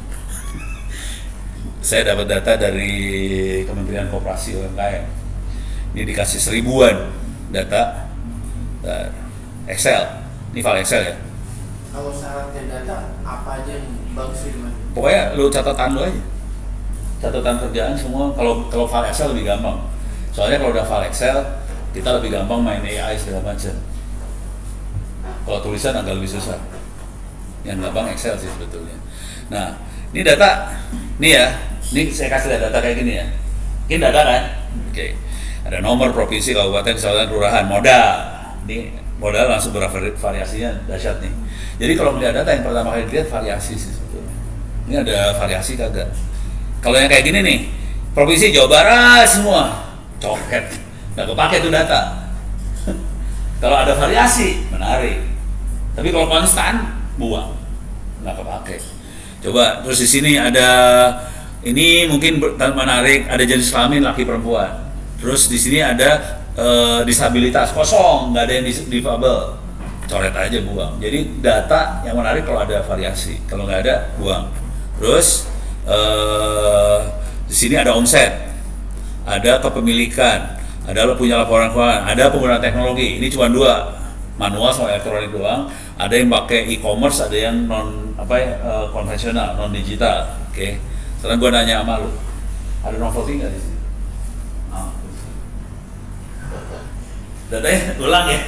Saya dapat data dari Kementerian Koperasi UMKM. Ini dikasih 1000-an data Excel. Ini file Excel ya. Kalau syaratnya data, apa aja yang bagus itu, Mas? Pokoknya lu catatan lu aja. Catatan kerjaan semua. Kalau file Excel lebih gampang. Soalnya kalau udah file Excel, kita lebih gampang main AI segala macam. Kalau tulisan agak lebih susah. Yang gampang Excel sih sebetulnya. Nah, ini data, nih ya, ini saya kasih data kayak gini ya. Ini data kan? Oke. Ada nomor, provinsi, kabupaten, kecamatan, kelurahan, modal. Ini modal langsung bervariasinya dahsyat nih. Jadi kalau melihat data yang pertama kali dilihat variasi sih sebetulnya. Ini ada variasi kagak? Kalau yang kayak gini nih, provinsi Jawa Barat semua coket, nggak kepake tuh data. Kalau ada variasi, menarik. Tapi kalau konstan, buang, nggak kepake. Coba terus di sini ada, ini mungkin menarik, ada jenis kelamin laki perempuan. Terus di sini ada disabilitas kosong, nggak ada yang difabel, coret aja buang. Jadi data yang menarik kalau ada variasi, kalau nggak ada buang. Terus di sini ada omset, ada kepemilikan, ada punya laporan keuangan, ada penggunaan teknologi. Ini cuma 2, manual sama elektronik doang. Ada yang pakai e-commerce, ada yang non konvensional, non digital. Oke. Sekarang gua nanya sama lu, ada novelty nggak di sini? Datanya ulang ya.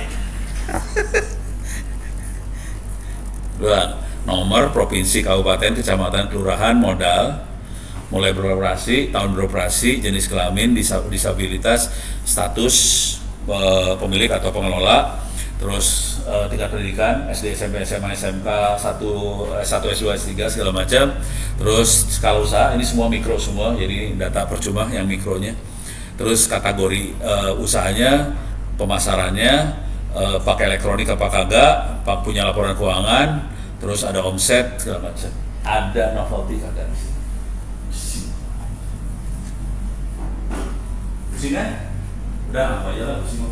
Ulang. Nomor, provinsi, kabupaten, kecamatan, kelurahan, modal, mulai beroperasi, tahun beroperasi, jenis kelamin, disabilitas, status pemilik atau pengelola, terus tingkat pendidikan, SD, SMP, SMA, SMK, 1, S2, S3, segala macam. Terus skala usaha, ini semua mikro semua, jadi data percuma yang mikronya. Terus kategori usahanya, pemasarannya, pakai elektronik apa kagak, punya laporan keuangan, terus ada omset segala macam. Ada novelty kagak di sini? Pusing kan? Udah apa aja lah pusing.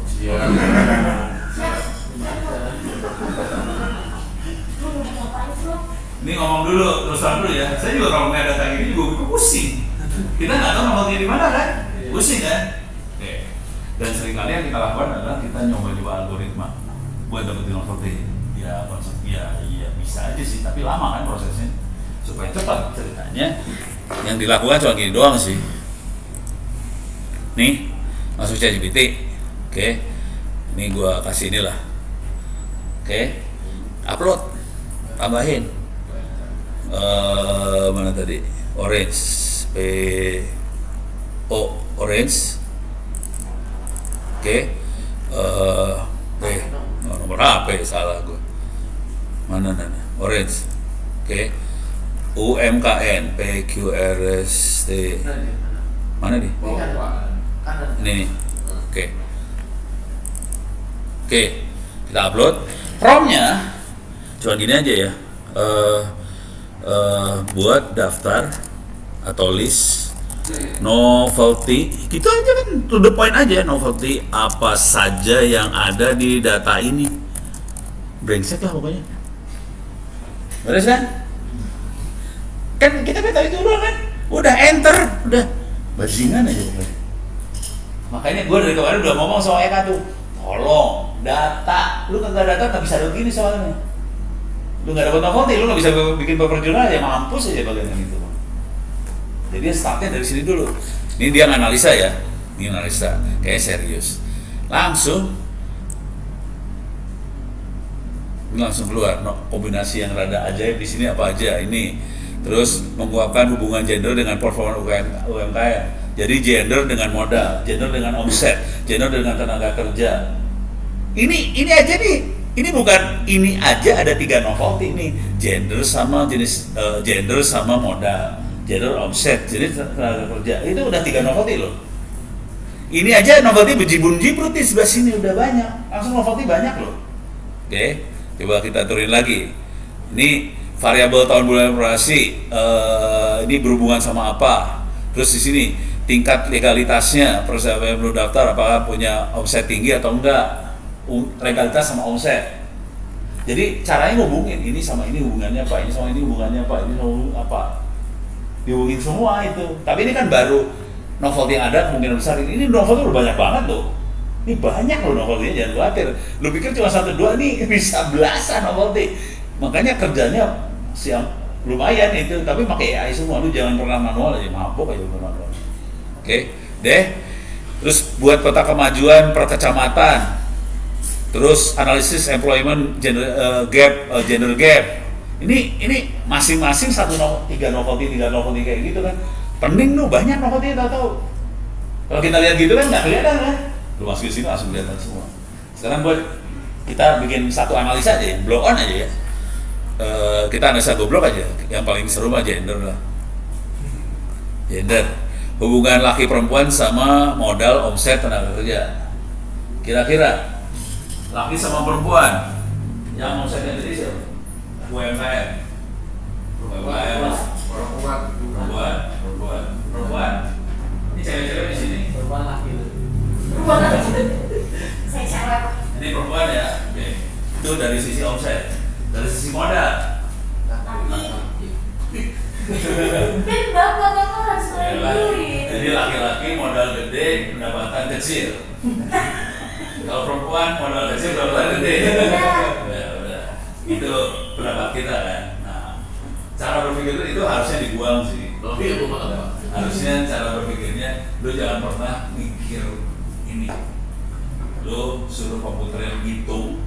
Ini ngomong dulu, terus dulu ya. Saya juga kalau nggak ada data gini juga pusing. Kita nggak tahu novelty di mana kan? Pusing kan? Oke. Dan seringkali yang kita lakukan adalah kita nyoba-nyoba algoritma buat dapetin novelty. Ya konsepnya ya bisa aja sih, tapi lama kan prosesnya. Supaya cepat ceritanya. Yang dilakukan cuma gini doang sih. Nih, masuk ChatGPT. Oke. Ini gua kasih inilah. Oke. Upload. Tambahin. Mana tadi? Orange. Orange. Oke. Nomor HP salah gue. Mana orange. Oke. UMKN PQRST. Mana nih? Kanan. Ini nih. Oke. Oke, kita upload. Promnya cuma gini aja ya. Buat daftar atau list novelty, gitu aja kan, to the point aja. Novelty apa saja yang ada di data ini. Brengsek lah pokoknya. Beres kan? Kan kita tahu itu udah kan? Udah enter, udah bajingan aja pokoknya. Makanya gue dari kemarin udah ngomong sama Eka tuh, tolong data, lu kagak data nggak bisa begini soalnya. Lu nggak dapat novelty, lu nggak bisa bikin paper jurnal ya, mampus aja bagian itu. Jadi startnya dari sini dulu. Ini dia analisa ya, ini analisa, kayak serius. Langsung keluar kombinasi yang rada ajaib di sini apa aja ini. Terus menguapkan hubungan gender dengan performa UMKM. Jadi gender dengan modal, gender dengan omset, gender dengan tenaga kerja. Ini aja nih. Ini bukan ini aja, ada 3 novelty nih. Gender sama jenis gender sama modal, gender omset, jenis tenaga kerja. Itu udah 3 novelty loh. Ini aja novelty bejibun-jibrut di sebelah sini udah banyak. Langsung novelty banyak loh. Oke, coba kita turunin lagi. Ini variabel tahun bulan operasi, ini berhubungan sama apa? Terus di sini tingkat legalitasnya, perusahaan yang belum daftar apakah punya omset tinggi atau enggak? Legalitas sama omset. Jadi caranya ngubungin ini sama ini hubungannya apa, ini sama ini hubungannya apa, ini sama apa, dihubungin semua itu. Tapi ini kan baru novelty yang ada, kemungkinan besar ini novelty udah banyak banget loh. Ini banyak loh novelty-nya, jangan khawatir. Lu pikir cuma 1-2, nih bisa belasan novelty. Makanya kerjanya siang lumayan itu, tapi pakai AI semua. Lu jangan pernah manual aja, mabok aja manual. Oke, deh. Terus buat peta kemajuan per kecamatan. Terus analisis employment gender gap. Ini masing-masing 3 novelty kayak gitu kan. Pening lu banyak novelty tahu. Kalau kita lihat gitu kan nggak kelihatan kan. Lu masukin sini langsung kelihatan semua. Sekarang buat kita bikin satu analisa aja ya, blow on aja ya. Kita analisa goblok aja. Yang paling seru mah gender lah. Gender. Hubungan laki perempuan sama modal omset tenaga kerja. Kira-kira laki sama perempuan yang omsetnya gede siapa? UMKM. Perempuan. Ini cewek-cewek di sini. Perempuan laki. Saya cewek. Ini perempuan ya. Oke. Itu dari sisi omset. Dari sisi modal. Dan bapak harus melindungi. Jadi laki-laki modal gede, pendapatan kecil. Kalau perempuan modal kecil, pendapatan gede. Ya udah. Itu pendapat kita kan. Nah, cara berpikir itu harusnya dibuang sih. Harusnya cara berpikirnya, lu jangan pernah mikir ini. Lu suruh komputer yang hitung,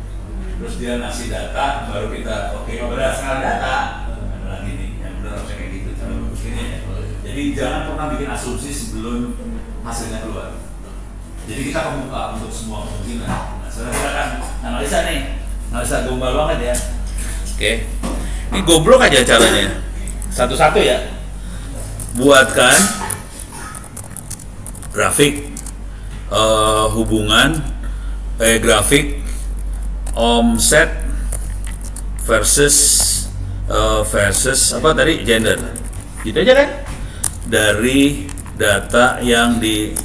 terus dia ngasih data, baru kita berdasarkan data. Ada lagi nih, yang benar harusnya kayak gitu cara berpikirnya. Jadi jangan pernah bikin asumsi sebelum hasilnya keluar. Jadi kita kebuka untuk semua kemungkinan. Nah, sekarang kita akan analisa nih, analisa gombal banget ya. Oke, ini goblok aja caranya. Satu-satu ya. Buatkan grafik hubungan grafik omset versus apa tadi gender. Gitu aja kan? Dari data yang di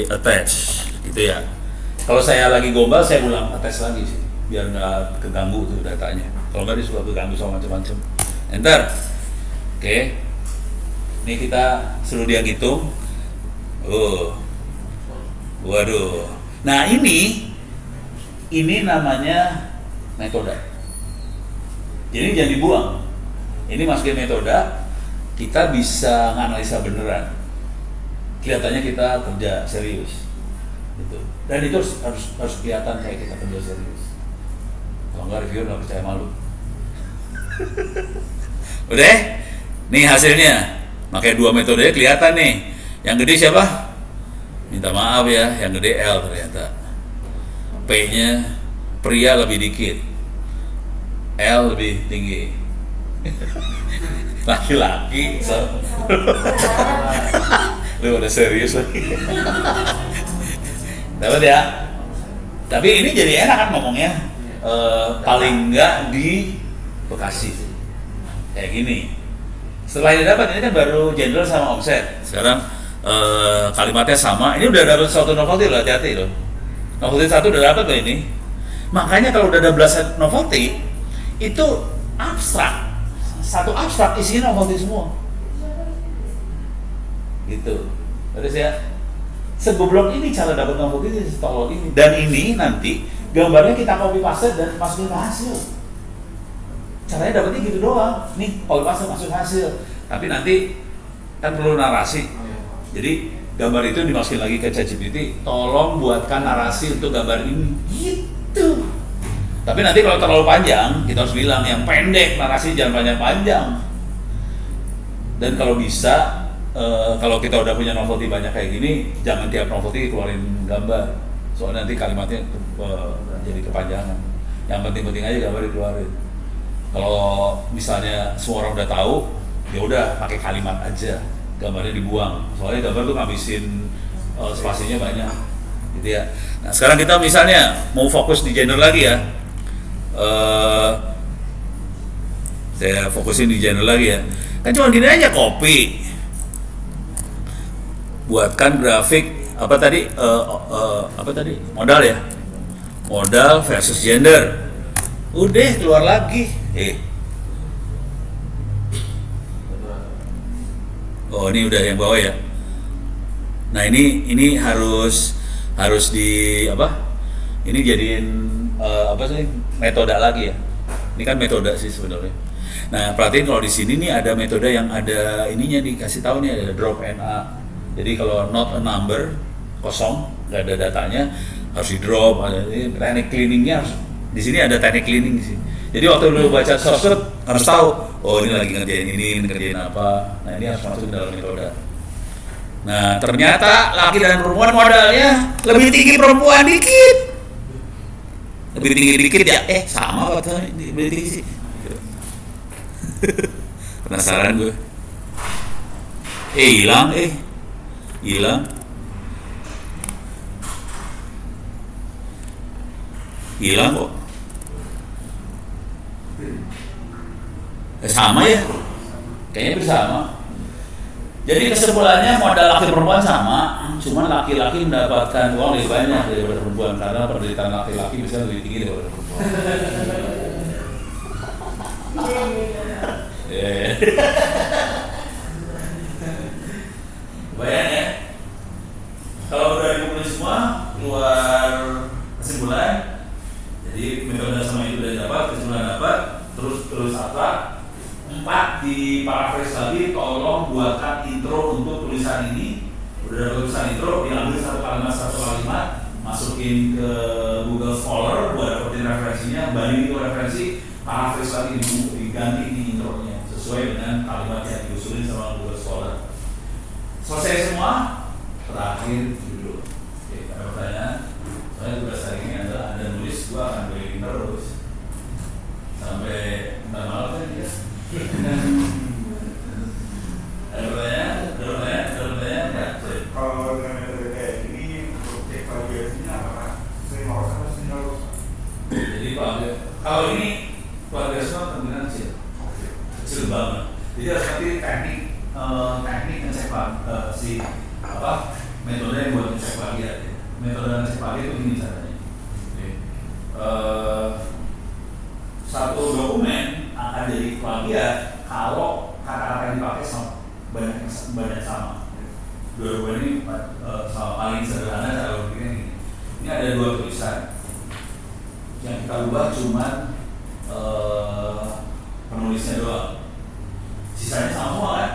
attach gitu ya. Kalau saya lagi gombal saya ulang attach lagi sih biar nggak keganggu tuh datanya. Kalau nggak dia suka keganggu sama macam-macam. Enter. Oke. Ini kita suruh dia ngitung. Waduh. Nah ini namanya metode. Jadi jangan dibuang. Ini masukin metode, kita bisa nganalisa beneran. Kelihatannya kita kerja serius, gitu. Dan itu harus kelihatan kayak kita kerja serius. Kalau nggak reviewer nggak percaya malu. Udah, nih hasilnya. Pakai 2 metode kelihatan nih. Yang gede siapa? Minta maaf ya, yang gede L ternyata. P-nya pria lebih dikit, L lebih tinggi. Laki-laki, so. Lu udah serius lagi. Dapat ya? Tapi ini jadi enak kan ngomongnya. Paling enggak di Bekasi kayak gini. Setelah ini dapat, ini kan baru general sama omset. Sekarang kalimatnya sama. Ini udah dapat suatu novelty loh, hati-hati loh. Novelty 1 udah dapat loh ini. Makanya kalau udah ada belasan novelty itu abstrak. Satu abstrak isinya novelty semua. Gitu. Terus ya, segoblok ini cara dapat novelty ini, setolol ini. Dan ini nanti gambarnya kita copy paste dan masukin ke hasil. Caranya dapetnya gitu doang. Nih, copy paste masuk hasil. Tapi nanti kan perlu narasi. Jadi gambar itu dimasukin lagi ke ChatGPT. Tolong buatkan narasi untuk gambar ini. Gitu. Tapi nanti kalau terlalu panjang, kita harus bilang yang pendek, narasi jangan panjang-panjang. Dan kalau bisa, kalau kita udah punya novelty banyak kayak gini, jangan tiap novelty keluarin gambar. Soalnya nanti kalimatnya jadi kepanjangan. Yang penting-penting aja gambar dikeluarin. Kalau misalnya semua orang udah tahu, ya udah pakai kalimat aja, gambarnya dibuang. Soalnya gambar tuh ngabisin spasinya banyak, gitu ya. Nah sekarang kita misalnya mau fokus di genre lagi ya. Saya fokusin di genre lagi ya. Kan cuma gini aja, copy, buatkan grafik apa tadi modal ya, modal versus gender, udah keluar lagi. Oh ini udah yang bawah ya. Nah ini harus di apa? Ini jadiin apa sih, metode lagi ya. Ini kan metode sih sebenarnya. Nah perhatiin kalau di sini nih ada metode yang ada ininya, dikasih tahu nih ada drop NA. Jadi kalau not a number, kosong, nggak ada datanya, harus di drop. Ada ini teknik cleaningnya harus di sini, ada teknik cleaning sih. Jadi waktu lu baca source harus tahu, oh ini lagi ngerjain ini ngerjain apa. Nah ini harus masuk dalam metode. Nah ternyata laki dan perempuan modalnya lebih tinggi perempuan dikit. Lebih tinggi dikit ya? Sama apa lebih tinggi sih? Penasaran gue. Hilang kok. Sama ya? Kayaknya bersama. Jadi kesimpulannya modal laki perempuan sama, cuma laki-laki mendapatkan uang lebih banyak daripada perempuan karena penderitaan laki-laki bisa lebih tinggi daripada perempuan. Bayang ya? Kalau udah dikumpulin semua, keluar kesimpulan. Jadi metode sama itu udah dapat, kesimpulan dapat, terus apa? 4 di paraphrase lagi, tolong buatkan intro untuk tulisan ini. Udah ada tulisan intro, diambil satu kalimat, masukin ke Google Scholar buat dapetin referensinya, banding itu referensi, paraphrase lagi diganti di intronya sesuai dengan kalimat yang diusulin sama Google Scholar. Selesai semua, terakhir judul. Oke, ada pertanyaan? Soalnya tugas hari ini adalah Anda nulis, gua akan beli terus sampai ntar malam kan ya. Ada pertanyaan? Kalau dengan metode kayak gini, untuk cek plagiasinya apakah sering lolos atau sering lolos? Jadi kalau ini plagiarisme kemungkinan kecil banget. Jadi harus nanti teknik ngecek metode yang buat ngecek plagiat. Metode ngecek plagiat itu gini caranya. Satu dokumen akan jadi plagiat kalau kata-kata yang dipakai banyak sama. Dua dokumen ini paling sederhana cara berpikirnya ini. Ini ada 2 tulisan yang kita ubah cuman penulisnya doang, sisanya sama semua kan?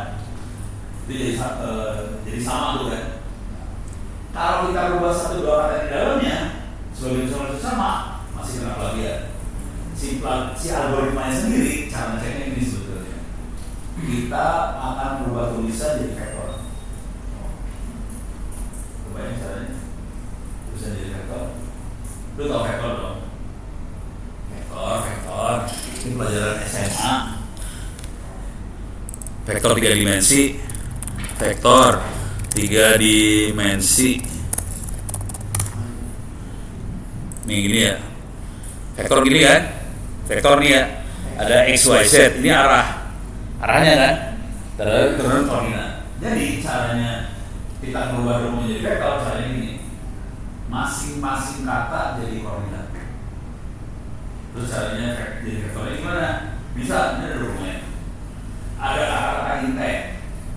Itu jadi sama tuh kan? Kalau kita ubah 1-2 kata di dalamnya sebagai tulisan sama, masih kena plagiat. Si algoritmanya sendiri cara ngeceknya ini sebetulnya. Kita akan merubah tulisan jadi vektor. Kebayang Lu tau vektor dong? Vektor. Ini pelajaran SMA. Vektor 3 dimensi. Vektor 3 dimensi. Nih gini ya. Vektor gini kan? Vektor nih ya. Ada X, Y, Z. Ini arahnya kan? Turun koordinat. Jadi caranya kita merubah rumus menjadi vektor caranya gini. Masing-masing kata jadi koordinat. Terus caranya jadi vektornya gimana? Bisa, ini ada rumusnya. Ada kata-kata intek.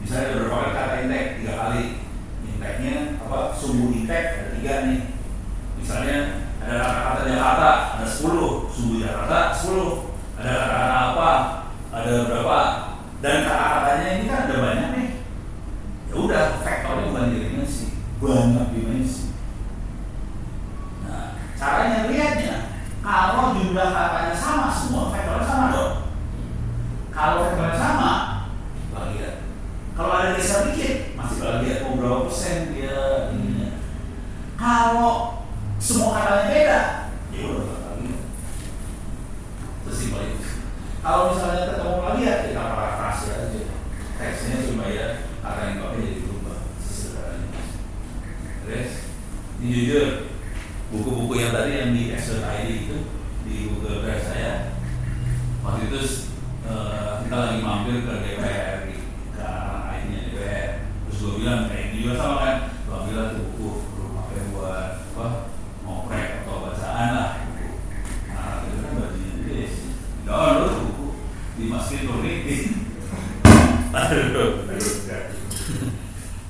Misalnya ada berapa kali kata intek? 3 kali. Inteknya apa? Sumbu intek ada 3 nih. Misalnya ada kata-kata Jakarta ada 10, sumbu Jakarta 10. Ada kata-kata apa? Ada berapa? Dan kata-katanya ini kan ada banyak nih. Ya udah, vektornya banyak dimensi. Banyak dimensi. Nah, caranya lihatnya, kalau jumlah katanya sama semua, vektornya sama dong. Kalau vektornya sama, bagian. Kalau ada geser dikit, masih bagian. Oh, berapa persen dia ininya. Kalau semua katanya beda, ya udah bagian. Sesimpel itu. Kalau misalnya ketemu lagi ya kita parafrase aja. Teksnya supaya kata yang pakai jadi berubah sesederhananya. Terus, ini jujur. Buku-buku yang tadi yang di x.id itu di Google Drive saya waktu itu kita lagi mampir ke DPR ke anak IT-nya DPR terus gue bilang kayak ini juga sama kan gue bilang tuh buku perlu pakai buat apa ngoprek atau bacaan lah buku nah itu kan bajunya gede sih download buku dimasukin ke LinkedIn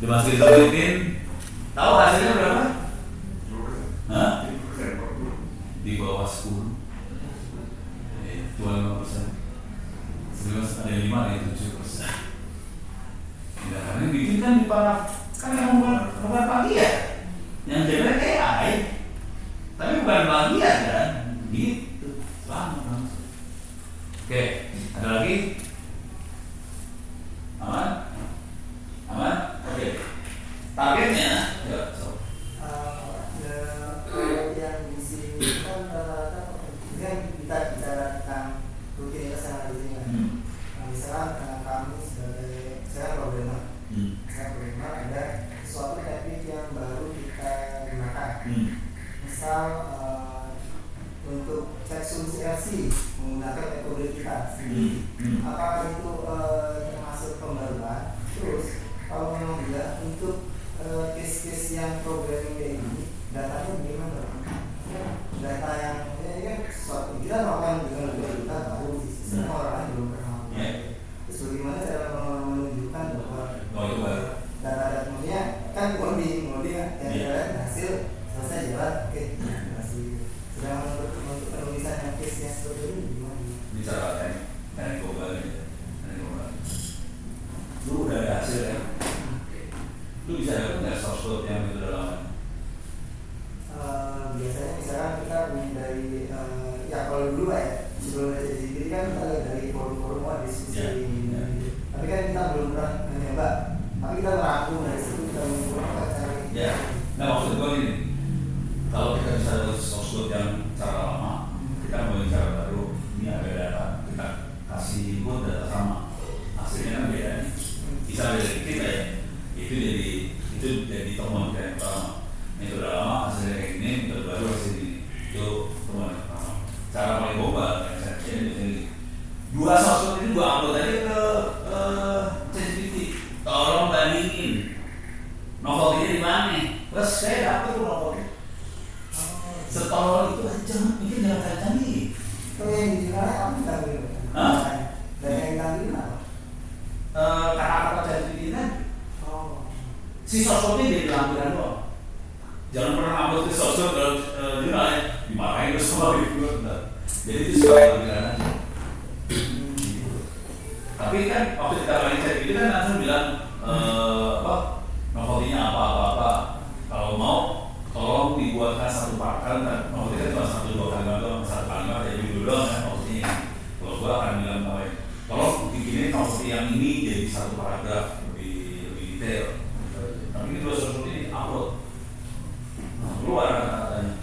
dimasukin ke LinkedIn tahu hasilnya berapa? Hah? Di bawah 10 cuma 5%. Serius ada 5 ada 7%. Tidak, karena bikin kan di para kan yang bukan pagi ya yang jelek kayak AI tapi bukan pagi ya kan gitu lama. Oke, ada lagi? Aman? Oke. Targetnya ya, yang di sini kan kita bicara tentang rutinitas yang ada di sini. Misalnya kami sebagai saya programmer ada sesuatu teknik yang baru kita gunakan. Misal untuk cek solusi RC menggunakan metode kita sendiri. Apakah itu termasuk pembaruan? Terus kalau memang tidak untuk case-case yang programming kayak gini datanya bagaimana? Data yang ini kan sesuatu kita melakukan dengan lebih kita baru semua orang lain belum pernah melakukan. Terus bagaimana cara menunjukkan bahwa data maksudnya kan coding dan hasil selesai jalan oke masih sedang untuk penulisan yang case yang seperti ini gimana? Bicara dari global lu udah ada hasil ya? Lu bisa dapat nggak source code yang itu dalam? Biasanya misalkan kita dari ya kalau dulu ya sebelum ada CCTV kan kita dari forum-forum diskusi gitu. Tapi kan kita belum pernah mencoba. Tapi kita merangkum dari situ kita mencoba cari. Ya, nah maksud gue gini, kalau kita bisa dapat source code yang cara lama, kita mau cara baru, ini ada data, kita kasih input data sama, hasilnya kan beda nih, bisa beda dikit ya, itu jadi temuan kita yang pertama. Metode lama hasilnya kayak gini, metode baru hasil ini. Itu teman pertama. Cara paling global yang saya cari jadi dua source ini gua upload aja ke ChatGPT. Tolong bandingin novel ini di mana? Terus saya dapat tuh novelnya. Setolol itu aja, mungkin jangan canggih. Kalau yang dijualnya apa kita beli? Dan yang diambil apa? Kata-kata ChatGPT kan. Si source ini jadi lampiran doang. Jangan pernah upload ke sosmed jurnal ya, dimarahin terus sama reviewer. Jadi itu sebagai lampiran aja. Tapi kan waktu kita main chat itu kan langsung bilang novelnya apa. Kalau mau tolong dibuatkan satu paragraf kan novelnya cuma 1-2 kalimat doang, 1 kalimat ya judul doang kan novelnya. Kalau gua akan bilang tolong bikinin novel yang ini jadi 1 paragraf lebih detail. Tapi ini dua seperti ini upload keluar katanya.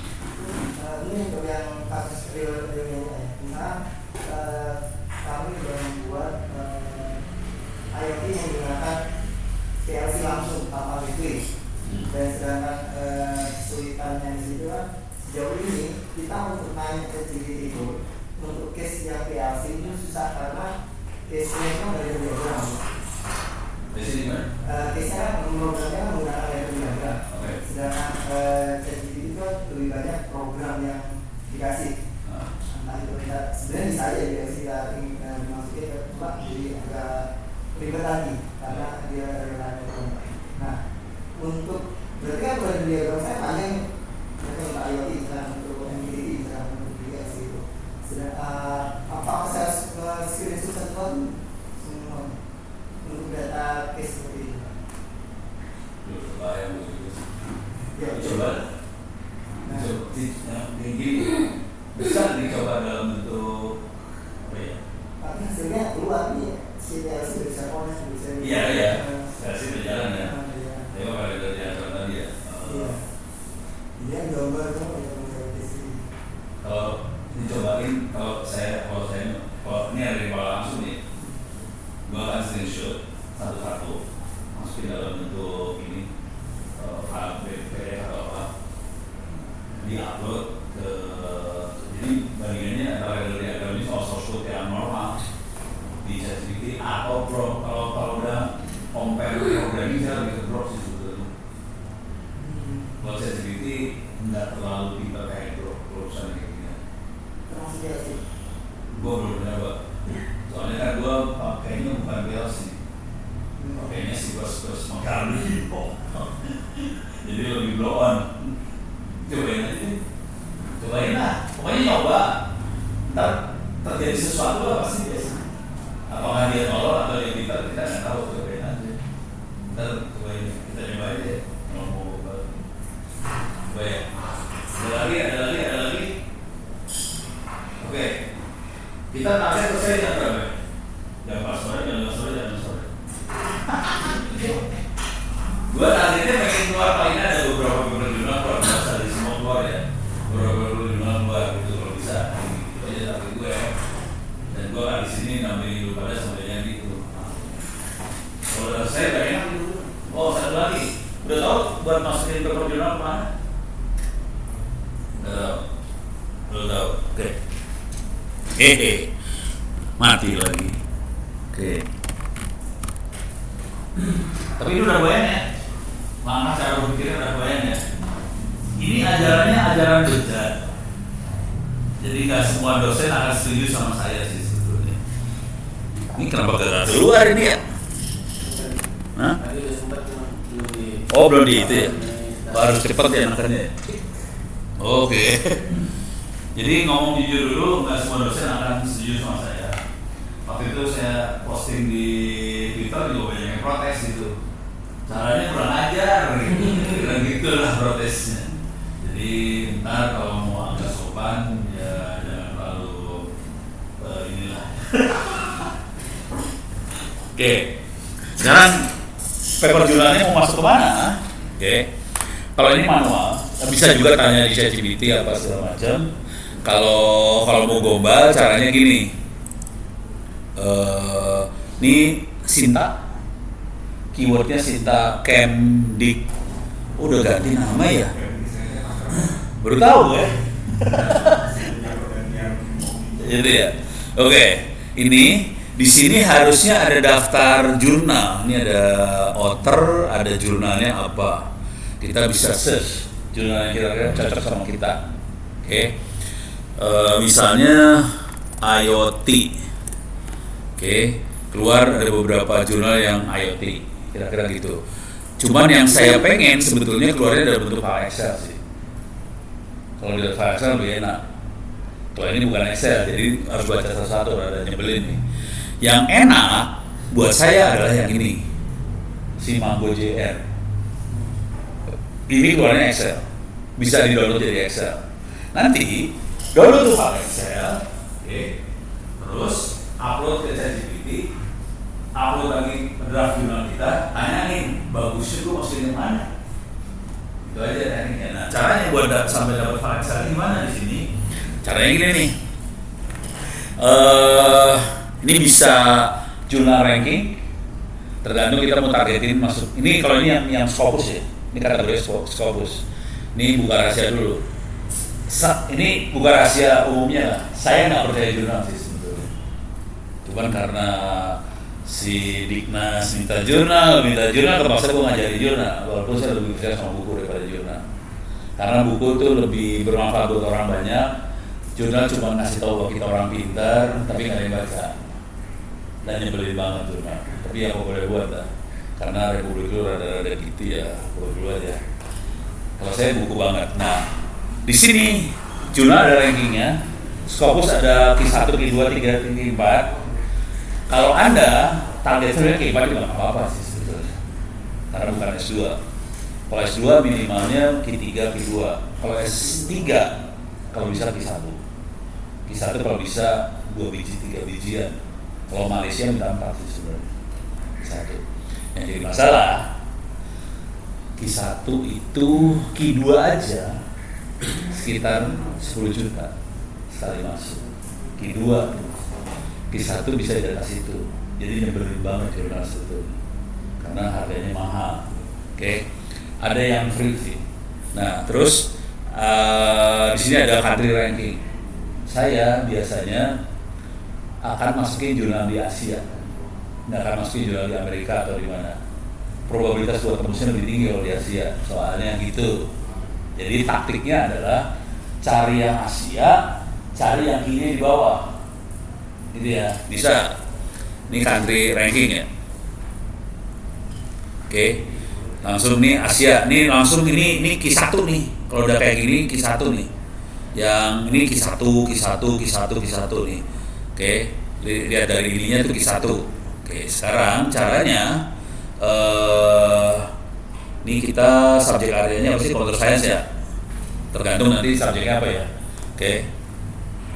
Dan sedangkan kesulitannya di situ kan sejauh ini kita untuk nanya ke ChatGPT itu untuk case yang PLC itu susah karena case-nya itu kan dari diagram. Di sini kan? Case-nya programnya menggunakan dari diagram. Oke. Sedangkan ChatGPT itu kan lebih banyak program yang dikasih. Entah itu kita sebenarnya bisa aja kita ingin dimasukin ke tempat jadi agak ribet lagi karena dia ada program. Nah, untuk berarti kan pada diagram saya panjang untuk IoT misalnya untuk MPD misalnya untuk BS itu. Apakah saya harus screenshot satu semua untuk data case seperti itu? Bayang begitu. Ya, Coba. Gini bisa dicoba dalam bentuk apa ya? tapi hasilnya keluar nih si PLC bisa connect bisa. Iya. Versi berjalan ya. Iya. Tengok kalau dari atas tadi ya. Iya. Dia gambar tuh yang bisa. Kalau dicobain, kalau ini ada di bawah langsung nih, gua akan screenshot satu-satu, masukin dalam bentuk ini, file PDF atau apa, di-upload ke, jadi bagiannya antara diagram ini soal source code yang normal di ChatGPT atau kalau udah compare programming saya lebih ke drop sih sebetulnya. Kalau ChatGPT nggak terlalu pintar kayak urusan kayak gini. Termasuk PLC. Gue belum nyoba. Soalnya kan gue pakainya bukan PLC, pakainya C++ makanya jadi lebih blow on. Cobain aja. Cobain lah. Pokoknya nyoba. Ntar terjadi sesuatu lah pasti biasa. Apakah dia tolol atau dia pintar kita nggak tahu. Cobain aja. Ntar cobain, kita coba aja. Mau coba ya. Ada lagi. Oke. Kita target selesai jam berapa? Jam 4 sore, jam 5 sore, jam 6 sore. Gua targetnya pengen keluar paling ada beberapa jurnal keluar, nggak usah dari semua keluar ya. Beberapa jurnal keluar gitu kalau bisa. Itu aja target gue ya. Dan gua kan di sini nambahin dulu pada sampai yang gitu. Kalau udah selesai banyak dulu. Oh, satu lagi. Udah tahu buat masukin ke jurnal mana? Udah tahu. Oke. Mati lagi. Oke. Tapi ini udah bayang ya. Langkah cara berpikirnya udah bayang ya. Ini ajarannya ajaran bejat. Jadi nggak semua dosen akan setuju sama saya sih sebetulnya. Ini kenapa gak keluar ini ya? Hah? Tadi udah sempat cuma belum di. Oh belum di itu ya. Baru cepat ya makanya. Oke. Jadi ngomong jujur dulu, nggak semua dosen akan setuju sama saya. Waktu itu saya posting di Twitter juga banyak yang protes gitu. Caranya kurang ajar, gitu lah protesnya. Jadi ntar kalau mau agak sopan ya jangan terlalu inilah. Oke. Sekarang paper jurnalnya mau masuk ke mana? Oke. Kalau ini manual, bisa juga tanya di ChatGPT apa segala macam. Kalau mau gombal caranya gini. Ini Sinta, keywordnya Sinta Kemdik. Udah ganti nama ya? Baru tahu ya? Jadi ya. Oke, ini di sini harusnya ada daftar jurnal. Ini ada author, ada jurnalnya apa. Kita bisa search jurnal yang kira-kira cocok sama kita. Oke. Misalnya IoT. Oke, keluar ada beberapa jurnal yang IoT, kira-kira gitu. Cuman yang saya pengen sebetulnya keluarnya dalam bentuk file Excel sih. Kalau di file Excel lebih enak. Kalau ini bukan Excel, jadi harus baca satu-satu, ada nyebelin nih. Yang enak buat saya adalah yang ini, si Mambo JR. Ini keluarnya Excel, bisa di-download jadi Excel. Nanti download tuh file Excel, oke. Terus upload ke ChatGPT, upload lagi draft jurnal kita, tanyain bagusnya gue masukin yang mana. Itu aja tekniknya. Nah, caranya buat sampai dapat file Excel gimana di sini? Caranya gini nih. Ini bisa jurnal ranking, tergantung kita mau targetin masuk. Ini kalau ini yang fokus ya. Ini kategori Scopus. Ini buka rahasia dulu. Ini buka rahasia umumnya lah. Saya nggak percaya jurnal sih sebetulnya. Cuman karena si Dignas minta jurnal terpaksa gue ngajari jurnal. Walaupun saya lebih percaya sama buku daripada jurnal. Karena buku itu lebih bermanfaat buat orang banyak. Jurnal cuma ngasih tahu bahwa kita orang pintar, tapi nggak ada yang baca. Dan nyebelin banget jurnal. Tapi ya apa boleh buat lah. Karena Republik itu rada-rada gitu ya, buat dulu aja. Kalau saya buku banget. Nah, di sini jurnal ada rankingnya. Scopus ada Q1, Q2, Q3, Q4. Kalau Anda target sebenarnya Q4 juga nggak apa-apa sih sebetulnya. Karena bukan S2. Kalau S2 minimalnya Q3, Q2. Kalau S3 kalau bisa Q1. Q1 kalau bisa 2 biji, 3 bijian. Kalau Malaysia minta 4 sih sebenarnya. Q1. Yang jadi masalah Q1 itu Q2 aja sekitar 10 juta sekali masuk. Q2 Q1 bisa di atas itu. Jadi nyebelin banget jurnal sebetulnya karena harganya mahal. Oke. Ada yang free sih. Nah, terus di sini ada country ranking. Saya biasanya akan masukin jurnal di Asia. Nggak akan masukin jurnal di Amerika atau di mana. Probabilitas buat tembusnya lebih tinggi kalau di Asia. Soalnya gitu. Jadi taktiknya adalah cari yang Asia, cari yang kini di bawah. Gitu ya. Bisa. Ini country ranking ya. Oke. Langsung nih Asia. Nih langsung ini Q1 nih. Kalau udah kayak gini Q1 nih. Yang ini Q1 nih. Oke. Lihat dari ininya tuh Q1. Oke, sekarang caranya ini kita subjek areanya apa sih? Computer Science ya. Tergantung nanti subjeknya apa ya. Oke.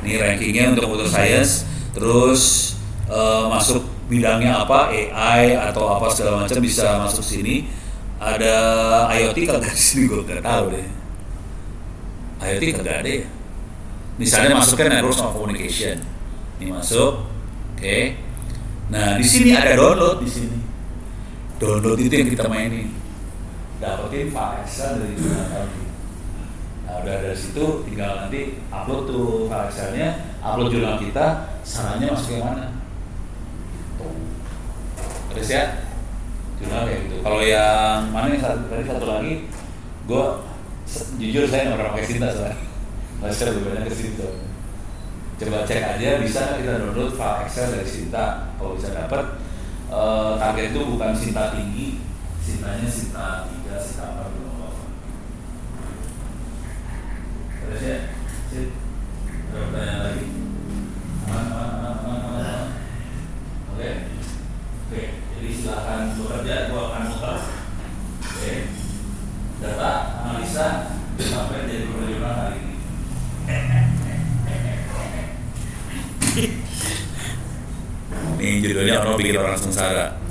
Ini rankingnya untuk Computer Science. Terus masuk bidangnya apa? AI atau apa segala macam bisa masuk sini. Ada IoT kagak di sini gue nggak tahu deh. IoT kagak ada ya. Misalnya masukkan Networks of Communication. Ini masuk. Oke. Nah, di sini ada download di sini. Download itu yang kita mainin. Dapetin file Excel dari jurnal tadi. Nah, udah dari situ tinggal nanti upload tuh file Excelnya, upload jurnal kita, sarannya masuk yang mana? Tuh. Terus ya, jurnal kayak gitu. Kalau yang mana yang satu lagi, gue jujur saya nggak pernah pakai Sinta soalnya. Saya lebih banyak ke situ. Coba cek aja bisa kita download file Excel dari Sinta. Kalau bisa dapat target itu bukan Sinta tinggi, Sintanya Sinta 3, Sinta 4 belum apa-apa. Terus ya, sip. Ada pertanyaan lagi? Oke. Jadi silakan bekerja, gua akan muter. Oke. Data, analisa sampai jadi profesional hari ini. Ini judulnya Ono Bikin Orang Sengsara.